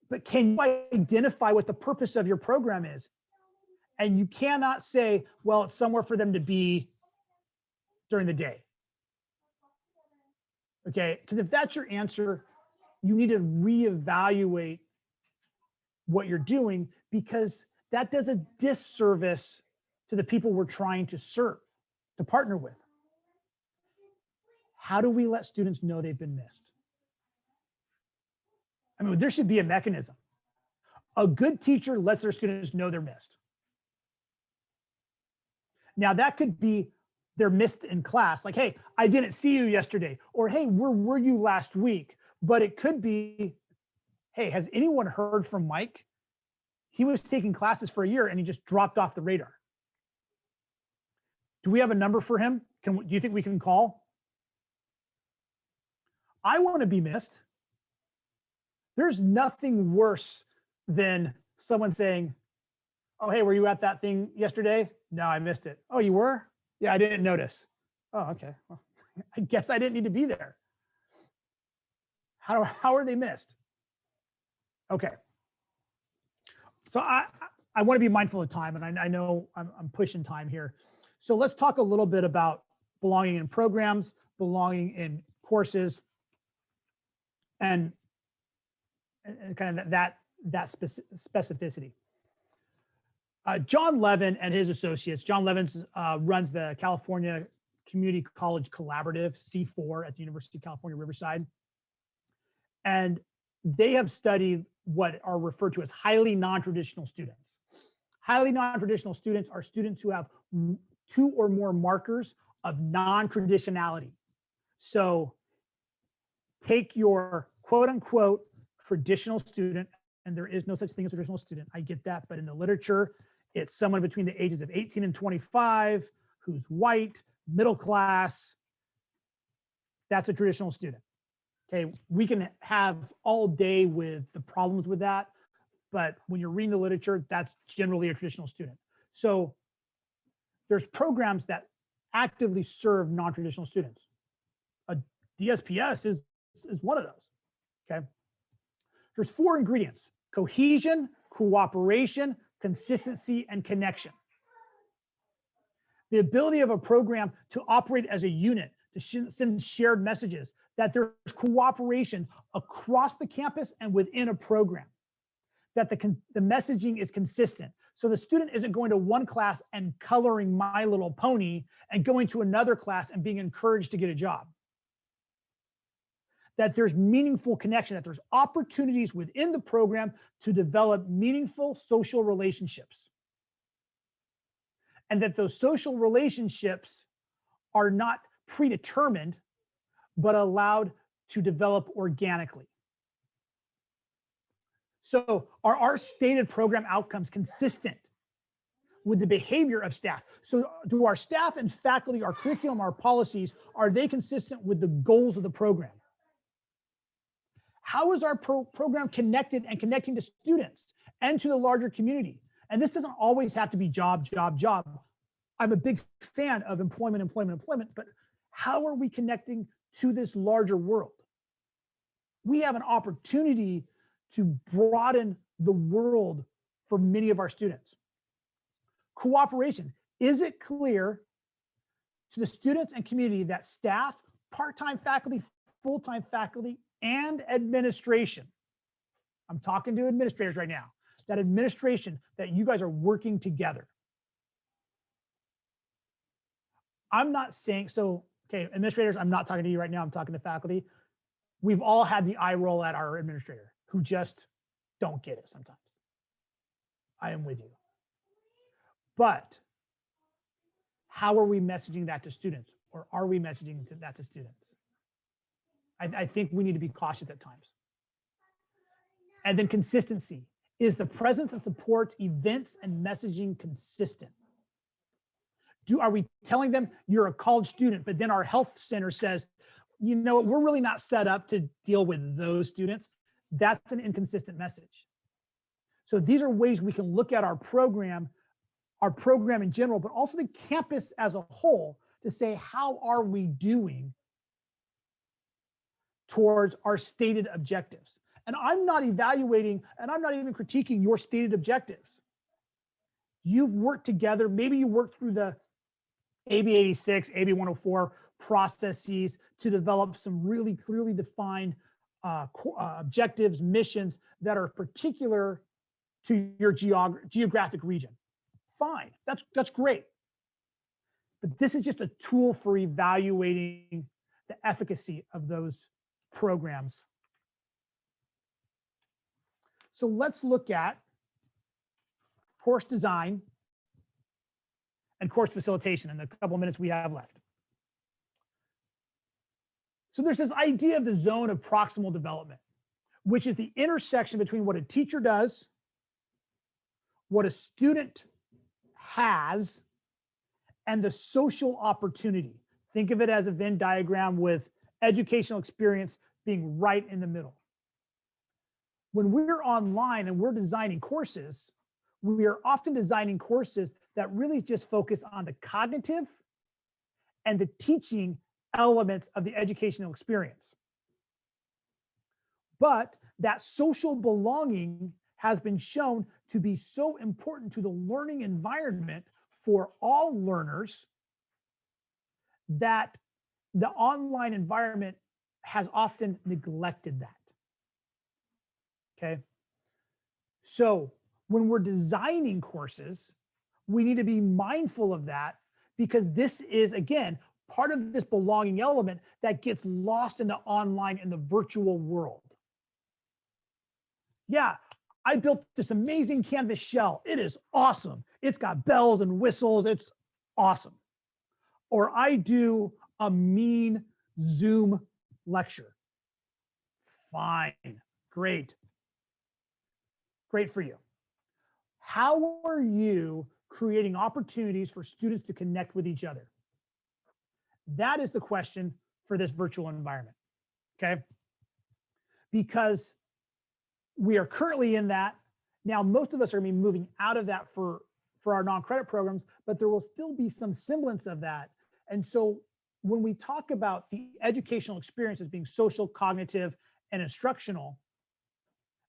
But can you identify what the purpose of your program is? And you cannot say, well, it's somewhere for them to be during the day. Okay, because if that's your answer, you need to reevaluate what you're doing, because that does a disservice to the people we're trying to serve, to partner with. How do we let students know they've been missed? I mean, there should be a mechanism. A good teacher lets their students know they're missed. Now that could be they're missed in class, like, hey, I didn't see you yesterday, or hey, where were you last week? But it could be, hey, has anyone heard from Mike? He was taking classes for a year and he just dropped off the radar. Do we have a number for him? Do you think we can call? I want to be missed. There's nothing worse than someone saying, oh, hey, were you at that thing yesterday? No, I missed it. Oh, you were? Yeah, I didn't notice. Oh, okay. Well, I guess I didn't need to be there. How are they missed? Okay. So I want to be mindful of time, and I know I'm pushing time here. So let's talk a little bit about belonging in programs, belonging in courses, and kind of that specificity. John Levin and his associates, John Levin runs the California Community College Collaborative, C4, at the University of California, Riverside. And they have studied what are referred to as highly non-traditional students. Highly non-traditional students are students who have 2 or more markers of non-traditionality. So take your quote unquote traditional student, and there is no such thing as a traditional student. I get that, but in the literature, it's someone between the ages of 18 and 25 who's white, middle class. That's a traditional student. Okay, we can have all day with the problems with that, but when you're reading the literature, that's generally a traditional student. So there's programs that actively serve non-traditional students. A DSPS is one of those, okay? There's 4 ingredients: cohesion, cooperation, consistency, and connection. The ability of a program to operate as a unit, to send shared messages, that there's cooperation across the campus and within a program, that the messaging is consistent. So the student isn't going to one class and coloring My Little Pony and going to another class and being encouraged to get a job. that there's meaningful connection, that there's opportunities within the program to develop meaningful social relationships. And that those social relationships are not predetermined, but allowed to develop organically. So are our stated program outcomes consistent with the behavior of staff? So do our staff and faculty, our curriculum, our policies, are they consistent with the goals of the program? How is our program connected and connecting to students and to the larger community? And this doesn't always have to be job, job, job. I'm a big fan of employment, employment, employment, but how are we connecting to this larger world? We have an opportunity to broaden the world for many of our students. Cooperation. Is it clear to the students and community that staff, part-time faculty, full-time faculty, and administration, I'm talking to administrators right now, that administration, that you guys are working together? I'm not saying, so, okay, administrators, I'm not talking to you right now, I'm talking to faculty. We've all had the eye roll at our administrator who just don't get it sometimes. I am with you. But how are we messaging that to students? Or are we messaging that to students? I think we need to be cautious at times. And then consistency. Is the presence and support, events, and messaging consistent? Are we telling them you're a college student, but then our health center says, you know, we're really not set up to deal with those students? That's an inconsistent message. So these are ways we can look at our program in general, but also the campus as a whole, to say, how are we doing towards our stated objectives? And I'm not evaluating, and I'm not even critiquing your stated objectives. You've worked together. Maybe you worked through the AB 86, AB 104 processes to develop some really clearly defined objectives, missions that are particular to your geographic region. Fine, that's great. But this is just a tool for evaluating the efficacy of those programs. So let's look at course design and course facilitation in the couple minutes we have left. So there's this idea of the zone of proximal development, which is the intersection between what a teacher does, what a student has, and the social opportunity. Think of it as a Venn diagram with educational experience being right in the middle. When we're online and we're designing courses, we are often designing courses that really just focus on the cognitive and the teaching elements of the educational experience. But that social belonging has been shown to be so important to the learning environment for all learners that the online environment has often neglected that. Okay. So when we're designing courses, we need to be mindful of that, because this is, again, part of this belonging element that gets lost in the online and the virtual world. Yeah, I built this amazing Canvas shell. It is awesome. It's got bells and whistles. It's awesome. Or I do a mean Zoom lecture. Fine, great. Great for you. How are you creating opportunities for students to connect with each other? That is the question for this virtual environment, okay? Because we are currently in that. Now, most of us are going to be moving out of that for our non-credit programs, but there will still be some semblance of that. And so when we talk about the educational experience as being social, cognitive, and instructional,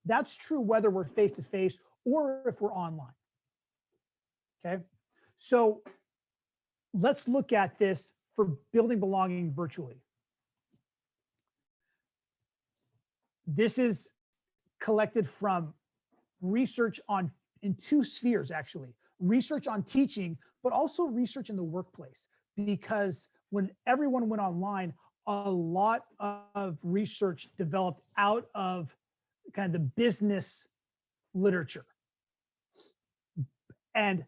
that's true whether we're face-to-face or if we're online, okay? So let's look at this for building belonging virtually. This is collected from research in two spheres, actually. Research on teaching, but also research in the workplace. Because when everyone went online, a lot of research developed out of kind of the business literature. And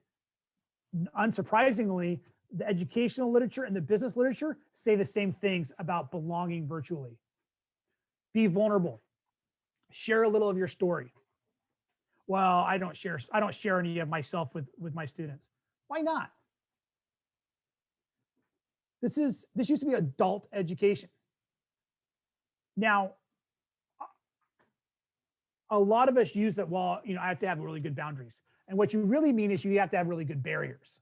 unsurprisingly, the educational literature and the business literature say the same things about belonging virtually. Be vulnerable. Share a little of your story. Well, I don't share any of myself with my students. Why not? This used to be adult education. Now, a lot of us use that, well, I have to have really good boundaries. And what you really mean is you have to have really good barriers.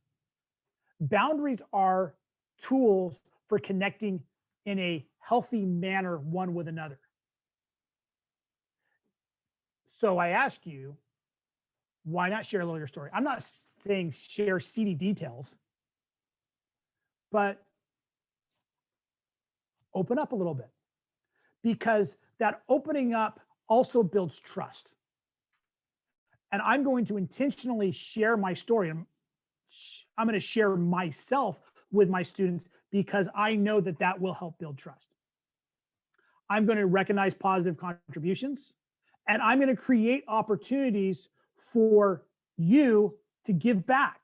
Boundaries are tools for connecting in a healthy manner one with another. So I ask you, why not share a little of your story? I'm not saying share seedy details, but open up a little bit, because that opening up also builds trust. And I'm going to intentionally share my story. I'm going to share myself with my students because I know that that will help build trust. I'm going to recognize positive contributions, and I'm going to create opportunities for you to give back,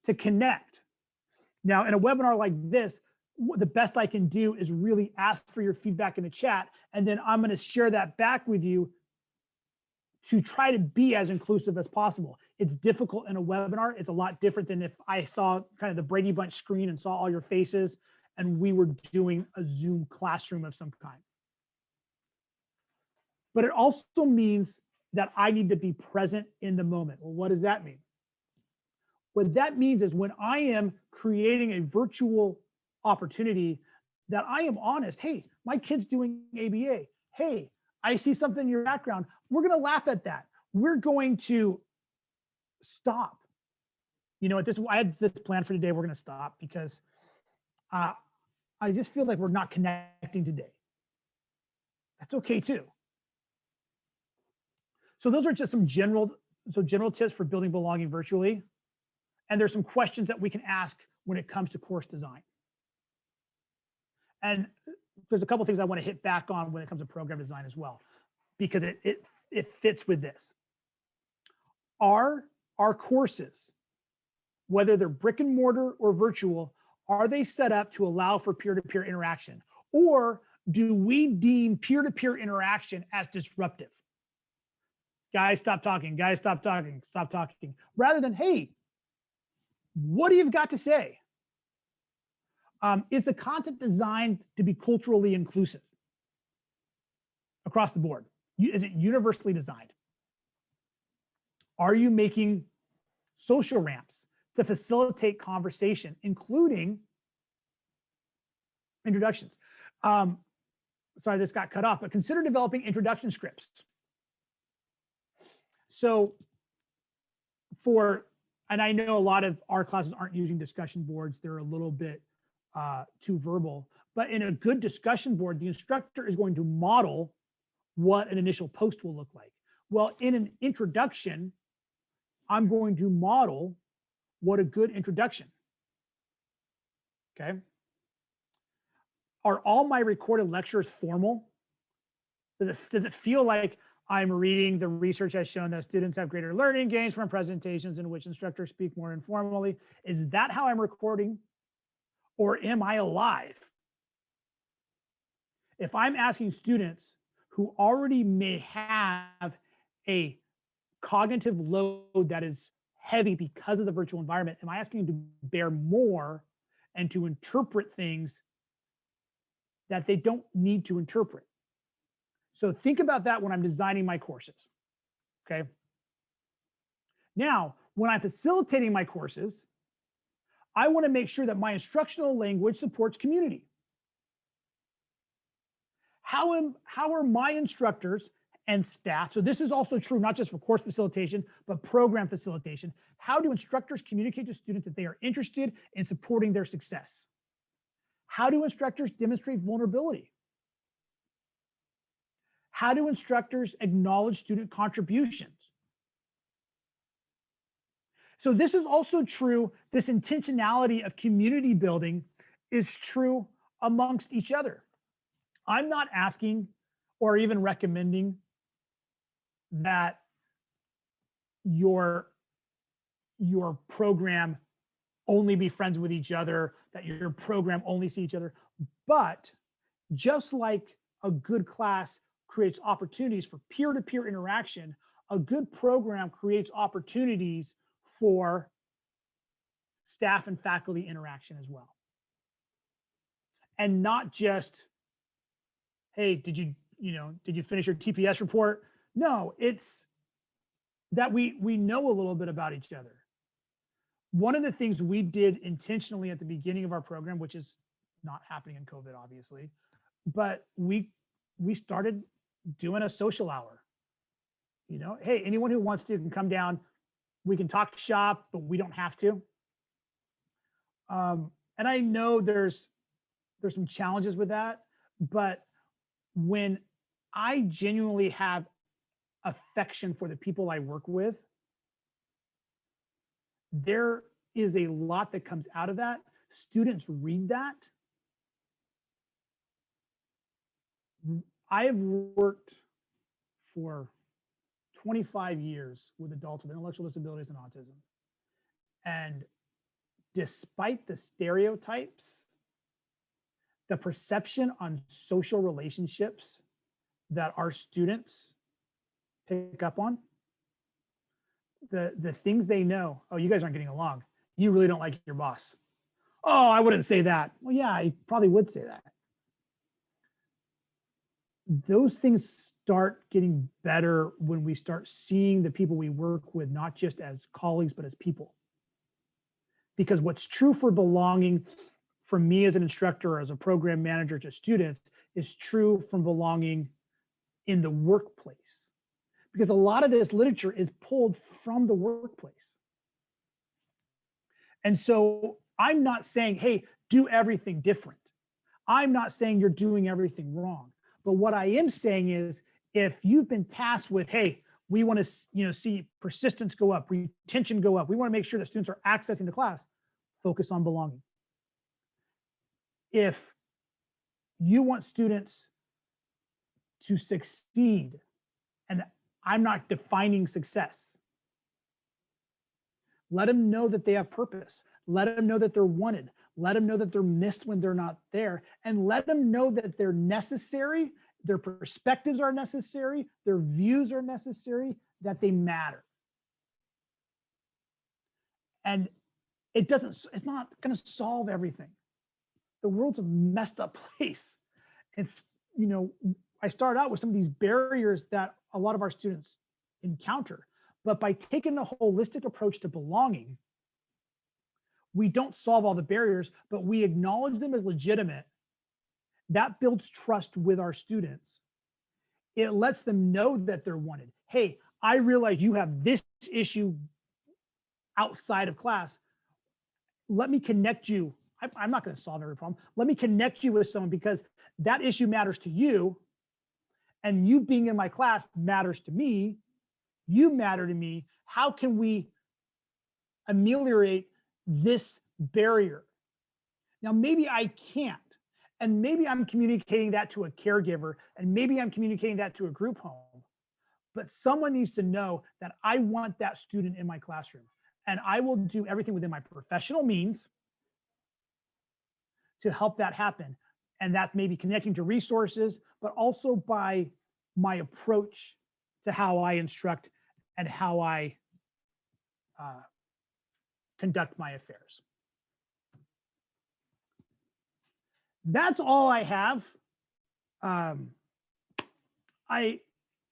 to connect. Now, in a webinar like this, the best I can do is really ask for your feedback in the chat, and then I'm going to share that back with you to try to be as inclusive as possible. It's difficult in a webinar. It's a lot different than if I saw kind of the Brady Bunch screen and saw all your faces and we were doing a Zoom classroom of some kind. But it also means that I need to be present in the moment. Well, what does that mean? What that means is when I am creating a virtual opportunity, that I am honest. Hey, my kid's doing ABA. Hey, I see something in your background. We're going to laugh at that. We're going to stop. I had this plan for today. We're going to stop because I just feel like we're not connecting today. That's okay too. So those are just some general tips for building belonging virtually. And there's some questions that we can ask when it comes to course design. And there's a couple of things I want to hit back on when it comes to program design as well, because it fits with this. Are our courses, whether they're brick and mortar or virtual, are they set up to allow for peer-to-peer interaction? Or do we deem peer-to-peer interaction as disruptive? Guys, stop talking. Guys, stop talking. Stop talking. Rather than, hey, what do you got to say? Is the content designed to be culturally inclusive across the board? Is it universally designed? Are you making social ramps to facilitate conversation, including introductions? Sorry, this got cut off, but consider developing introduction scripts. So and I know a lot of our classes aren't using discussion boards. They're a little bit too verbal, but in a good discussion board, the instructor is going to model what an initial post will look like. Well, in an introduction, I'm going to model what a good introduction. Okay. Are all my recorded lectures formal? Does it feel like I'm reading the research has shown that students have greater learning gains from presentations in which instructors speak more informally? Is that how I'm recording? Or am I alive? If I'm asking students who already may have a cognitive load that is heavy because of the virtual environment, am I asking them to bear more and to interpret things that they don't need to interpret? So think about that when I'm designing my courses, okay? Now, when I'm facilitating my courses, I want to make sure that my instructional language supports community. How are my instructors and staff, so this is also true not just for course facilitation, but program facilitation. How do instructors communicate to students that they are interested in supporting their success? How do instructors demonstrate vulnerability? How do instructors acknowledge student contributions? So this is also true, this intentionality of community building is true amongst each other. I'm not asking or even recommending that your program only be friends with each other, that your program only see each other. But just like a good class creates opportunities for peer-to-peer interaction, a good program creates opportunities for staff and faculty interaction as well. And not just, hey, did you finish your TPS report? No, it's that we know a little bit about each other. One of the things we did intentionally at the beginning of our program, which is not happening in COVID, obviously, but we started doing a social hour. Hey, anyone who wants to can come down. We can talk shop, but we don't have to. And I know there's some challenges with that, but when I genuinely have affection for the people I work with, there is a lot that comes out of that. Students read that. I have worked for 25 years with adults with intellectual disabilities and autism. And despite the stereotypes, the perception on social relationships that our students pick up on, the things they know, oh, you guys aren't getting along. You really don't like your boss. Oh, I wouldn't say that. Well, yeah, I probably would say that. Those things start getting better when we start seeing the people we work with, not just as colleagues, but as people. Because what's true for belonging for me as an instructor or as a program manager to students is true from belonging in the workplace. Because a lot of this literature is pulled from the workplace. And so I'm not saying, hey, do everything different. I'm not saying you're doing everything wrong. But what I am saying is, if you've been tasked with, hey, we want to see persistence go up, retention go up, we want to make sure that students are accessing the class, focus on belonging. If you want students to succeed, and I'm not defining success, let them know that they have purpose. Let them know that they're wanted. Let them know that they're missed when they're not there. And let them know that they're necessary, their perspectives are necessary, their views are necessary, that they matter. And it's not going to solve everything. The world's a messed up place. It's, I started out with some of these barriers that a lot of our students encounter. But by taking the holistic approach to belonging, we don't solve all the barriers, but we acknowledge them as legitimate. That builds trust with our students. It lets them know that they're wanted. Hey, I realize you have this issue outside of class. Let me connect you. I'm not going to solve every problem. Let me connect you with someone because that issue matters to you. And you being in my class matters to me. You matter to me. How can we ameliorate this barrier? Now, maybe I can't. And maybe I'm communicating that to a caregiver, and maybe I'm communicating that to a group home. But someone needs to know that I want that student in my classroom. And I will do everything within my professional means to help that happen. And that may be connecting to resources, but also by my approach to how I instruct and how I conduct my affairs. That's all I have. I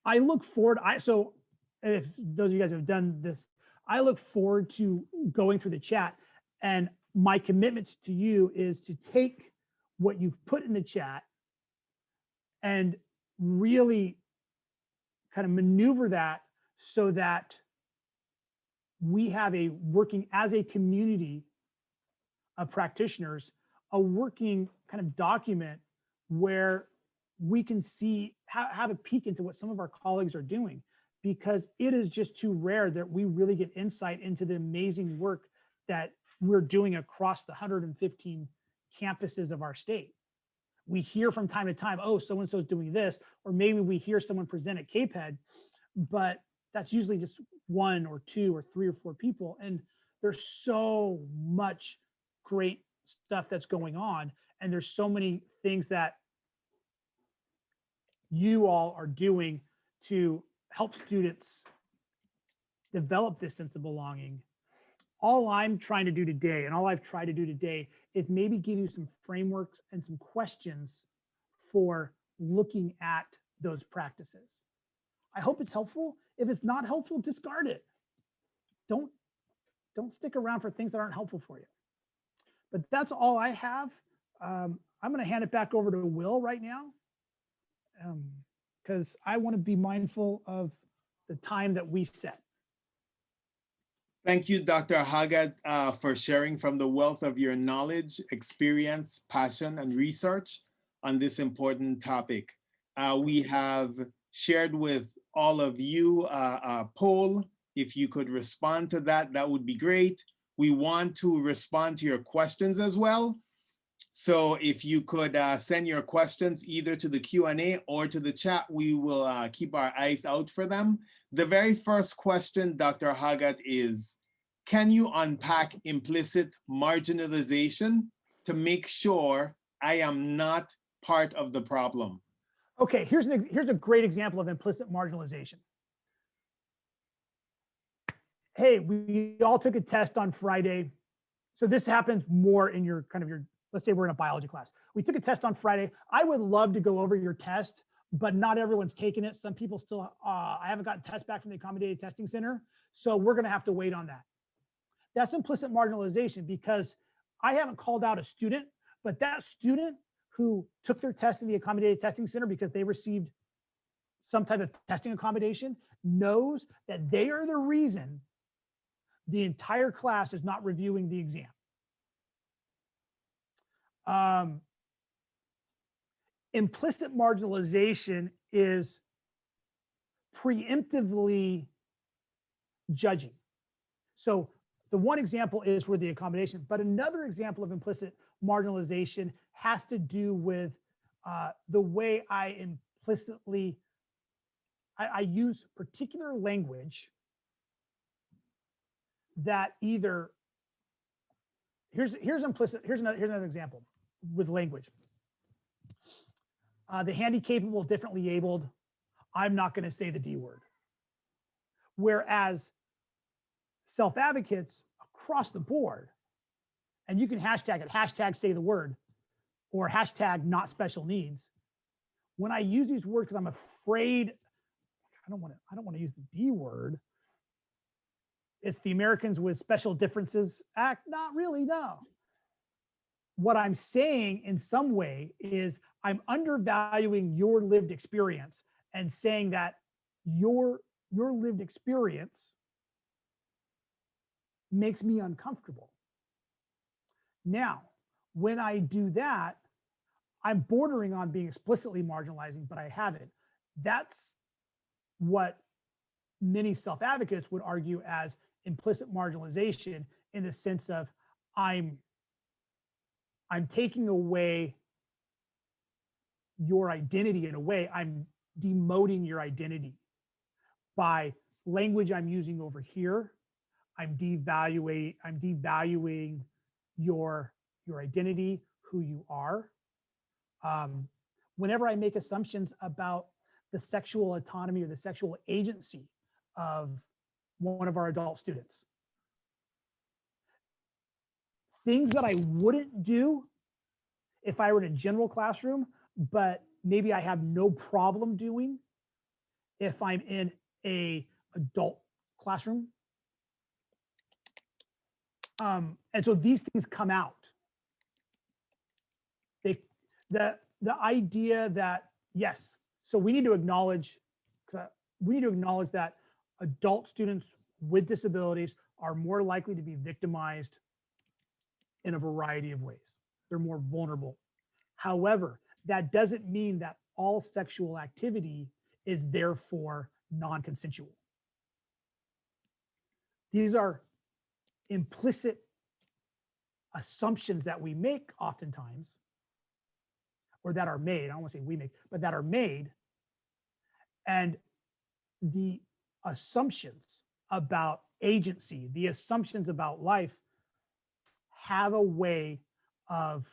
look forward. So if those of you guys have done this, I look forward to going through the chat. And my commitment to you is to take what you've put in the chat and really kind of maneuver that so that we have a working as a community of practitioners, a working kind of document where we can see, have a peek into what some of our colleagues are doing, because it is just too rare that we really get insight into the amazing work that we're doing across the 115 campuses of our state. we hear from time to time, oh, so-and-so is doing this, or maybe we hear someone present at CAPED, but that's usually just one or two or three or four people. And there's so much great stuff that's going on. And there's so many things that you all are doing to help students develop this sense of belonging. All I'm trying to do today, and all I've tried to do today, is maybe give you some frameworks and some questions for looking at those practices. I hope it's helpful. If it's not helpful, discard it. Don't stick around for things that aren't helpful for you. But that's all I have. I'm going to hand it back over to Will right now, because I want to be mindful of the time that we set. Thank you, Dr. Hoggatt, for sharing from the wealth of your knowledge, experience, passion, and research on this important topic. We have shared with all of you a poll. If you could respond to that, that would be great. We want to respond to your questions as well. So if you could send your questions either to the Q&A or to the chat, we will keep our eyes out for them. The very first question, Dr. Hoggatt, is, can you unpack implicit marginalization to make sure I am not part of the problem? Okay, here's a great example of implicit marginalization. Hey, we all took a test on Friday. So this happens more in your let's say we're in a biology class. We took a test on Friday. I would love to go over your test, but not everyone's taken it. Some people still, I haven't gotten tests back from the accommodated testing center. So we're gonna have to wait on that. That's implicit marginalization because I haven't called out a student, but that student who took their test in the accommodated testing center because they received some type of testing accommodation knows that they are the reason the entire class is not reviewing the exam. Implicit marginalization is preemptively judging. So the one example is for the accommodation, but another example of implicit marginalization has to do with the way I implicitly, I use particular language that either, here's another example with language. The handy-capable, differently abled, I'm not going to say the D word. Whereas self-advocates across the board, and you can hashtag it, hashtag say the word, or hashtag not special needs. When I use these words, because I'm afraid, I don't want to use the D word. It's the Americans with Special Differences Act. Not really, no. What I'm saying in some way is I'm undervaluing your lived experience and saying that your lived experience makes me uncomfortable. Now, when I do that, I'm bordering on being explicitly marginalizing, but I haven't. That's what many self-advocates would argue as implicit marginalization, in the sense of I'm taking away your identity. In a way, I'm demoting your identity by language I'm using over here. I'm devaluing your identity, who you are. Whenever I make assumptions about the sexual autonomy or the sexual agency of one of our adult students, things that I wouldn't do if I were in a general classroom, but maybe I have no problem doing if I'm in a adult classroom. And so these things come out. The idea that, yes, so we need to acknowledge that adult students with disabilities are more likely to be victimized in a variety of ways. They're more vulnerable. However, that doesn't mean that all sexual activity is therefore non-consensual. These are implicit assumptions that we make oftentimes or that are made, I don't want to say we make, but that are made, and the assumptions about agency, the assumptions about life have a way of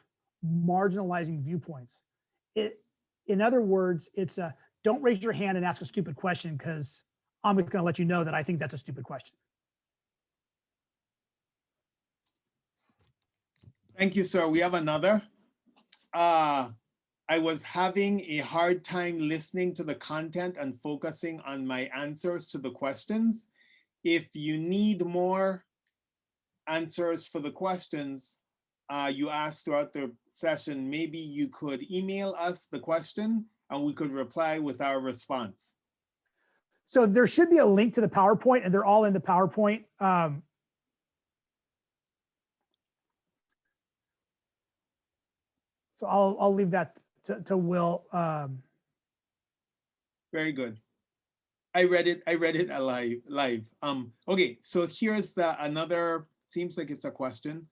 marginalizing viewpoints. In other words, it's a don't raise your hand and ask a stupid question because I'm going to let you know that I think that's a stupid question. Thank you, sir. We have another. I was having a hard time listening to the content and focusing on my answers to the questions. If you need more answers for the questions you asked throughout the session, maybe you could email us the question and we could reply with our response. So there should be a link to the PowerPoint, and they're all in the PowerPoint. So I'll leave that to Will. Very good. I read it live. Okay, so here's another, seems like it's a question.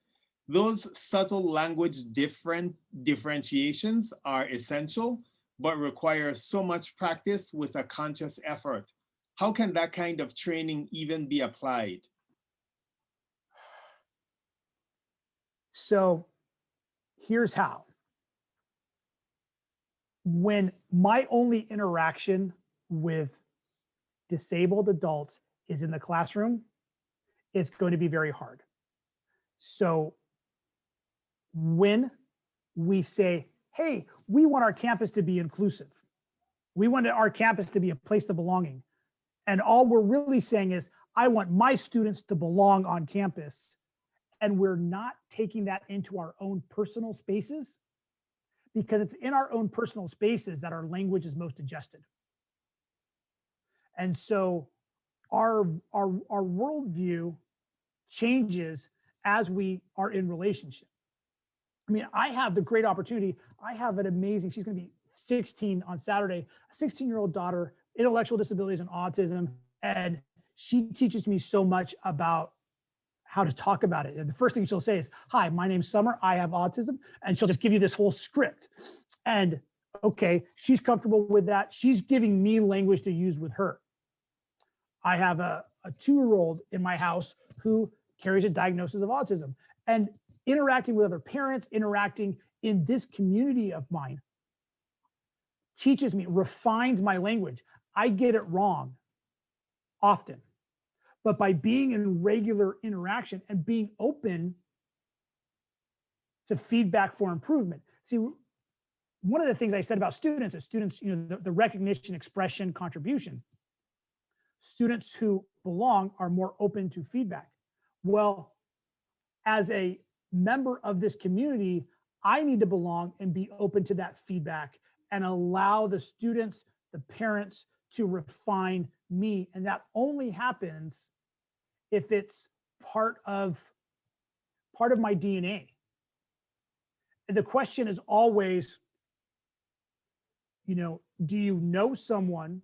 Those subtle language differentiations are essential, but require so much practice with a conscious effort. How can that kind of training even be applied? So here's how. When my only interaction with disabled adults is in the classroom, it's going to be very hard. So when we say, hey, we want our campus to be inclusive, we want our campus to be a place of belonging, and all we're really saying is, I want my students to belong on campus, and we're not taking that into our own personal spaces, because it's in our own personal spaces that our language is most adjusted. And so our worldview changes as we are in relationship. I mean, I have the great opportunity. I have an amazing, she's going to be 16 on Saturday, a 16-year-old daughter, intellectual disabilities and autism. And she teaches me so much about how to talk about it. And the first thing she'll say is, hi, my name's Summer, I have autism. And she'll just give you this whole script. And okay, she's comfortable with that. She's giving me language to use with her. I have a 2-year-old in my house who carries a diagnosis of autism, and interacting with other parents, interacting in this community of mine teaches me, refines my language. I get it wrong often, but by being in regular interaction and being open to feedback for improvement. See, one of the things I said about students is students, the recognition, expression, contribution. Students who belong are more open to feedback. Well, as a member of this community, I need to belong and be open to that feedback and allow the students, the parents to refine me. And that only happens if it's part of my DNA. And the question is always, do you know someone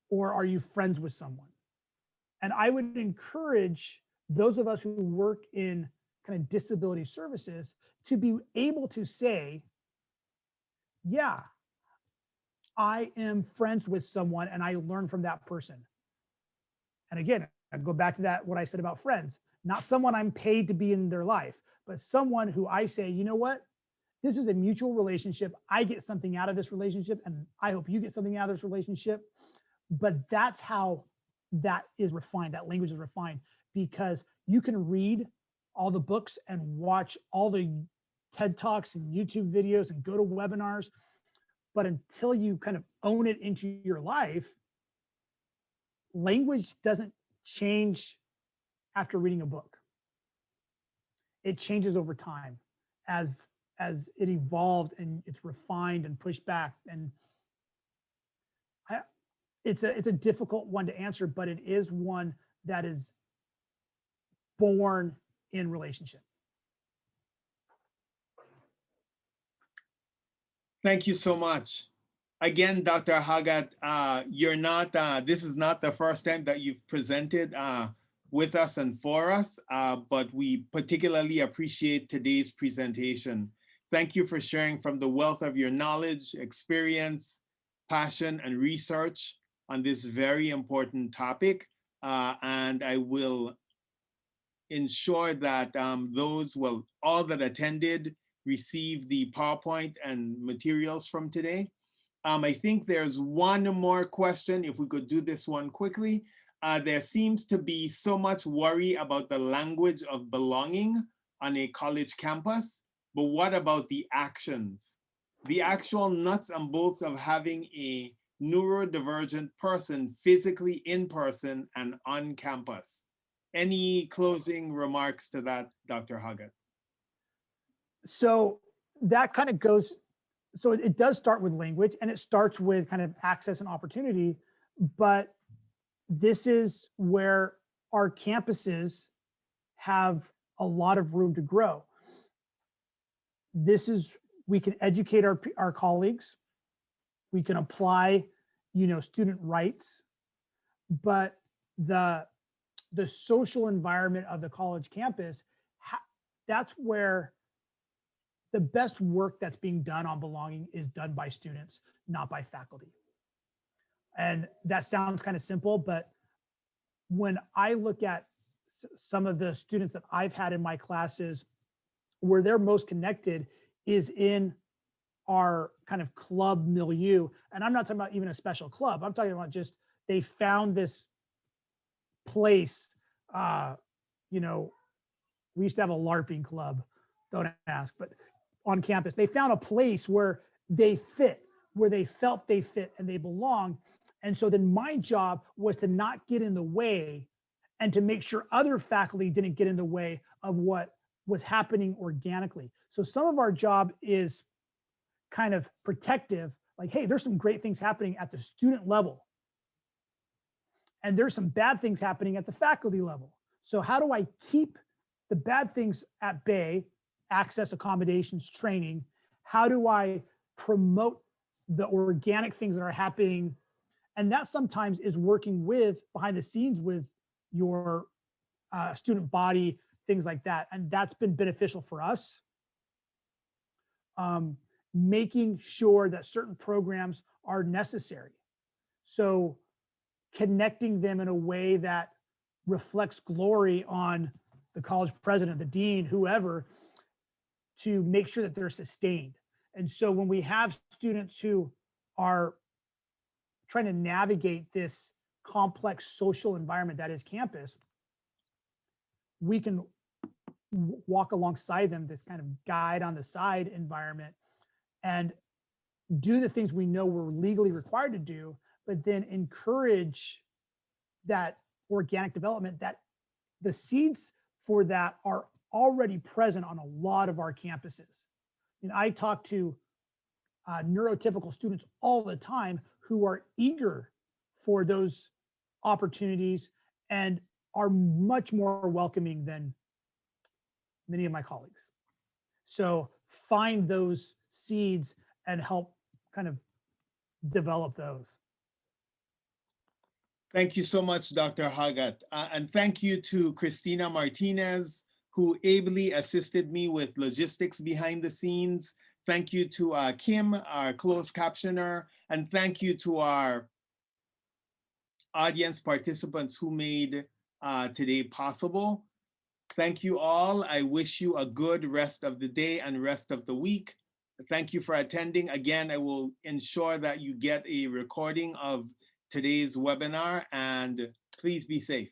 or are you friends with someone? And I would encourage those of us who work in kind of disability services to be able to say, yeah, I am friends with someone and I learn from that person. And again, I go back to that, what I said about friends, not someone I'm paid to be in their life, but someone who I say, you know what? This is a mutual relationship. I get something out of this relationship, and I hope you get something out of this relationship. But that's how that is refined. That language is refined, because you can read all the books and watch all the TED Talks and YouTube videos and go to webinars. But until you kind of own it into your life, language doesn't change after reading a book. It changes over time as it evolved and it's refined and pushed back. And it's a difficult one to answer, but it is one that is born in relationship. Thank you so much. Again, Dr. Hoggatt, you're not, this is not the first time that you've presented with us and for us, but we particularly appreciate today's presentation. Thank you for sharing from the wealth of your knowledge, experience, passion, and research on this very important topic. And I will ensure that all that attended receive the PowerPoint and materials from today. I think there's one more question, if we could do this one quickly. There seems to be so much worry about the language of belonging on a college campus, but what about the actions? The actual nuts and bolts of having a neurodivergent person physically in person and on campus. Any closing remarks to that, Dr. Hoggatt? So that kind of goes, so it does start with language, and it starts with kind of access and opportunity, but this is where our campuses have a lot of room to grow. We can educate our colleagues, we can apply, student rights, but the social environment of the college campus, that's where the best work that's being done on belonging is done by students, not by faculty. And that sounds kind of simple, but when I look at some of the students that I've had in my classes, where they're most connected is in our kind of club milieu. And I'm not talking about even a special club. I'm talking about just they found this place. We used to have a LARPing club, don't ask, but on campus, they found a place where they fit, where they felt they fit and they belong. And so then my job was to not get in the way and to make sure other faculty didn't get in the way of what was happening organically. So some of our job is kind of protective, like, hey, there's some great things happening at the student level. And there's some bad things happening at the faculty level. So how do I keep the bad things at bay, access, accommodations, training? How do I promote the organic things that are happening? And that sometimes is working with behind the scenes with your student body, things like that. And that's been beneficial for us. Making sure that certain programs are necessary. So connecting them in a way that reflects glory on the college president, the dean, whoever, to make sure that they're sustained. And so when we have students who are trying to navigate this complex social environment that is campus, we can walk alongside them, this kind of guide on the side environment, and do the things we know we're legally required to do, but then encourage that organic development, that the seeds for that are already present on a lot of our campuses. And I talk to neurotypical students all the time who are eager for those opportunities and are much more welcoming than many of my colleagues. So find those seeds and help kind of develop those. Thank you so much, Dr. Hoggatt. And thank you to Christina Martinez, who ably assisted me with logistics behind the scenes. Thank you to Kim, our closed captioner, and thank you to our audience participants who made today possible. Thank you all. I wish you a good rest of the day and rest of the week. Thank you for attending. Again, I will ensure that you get a recording of today's webinar, and please be safe.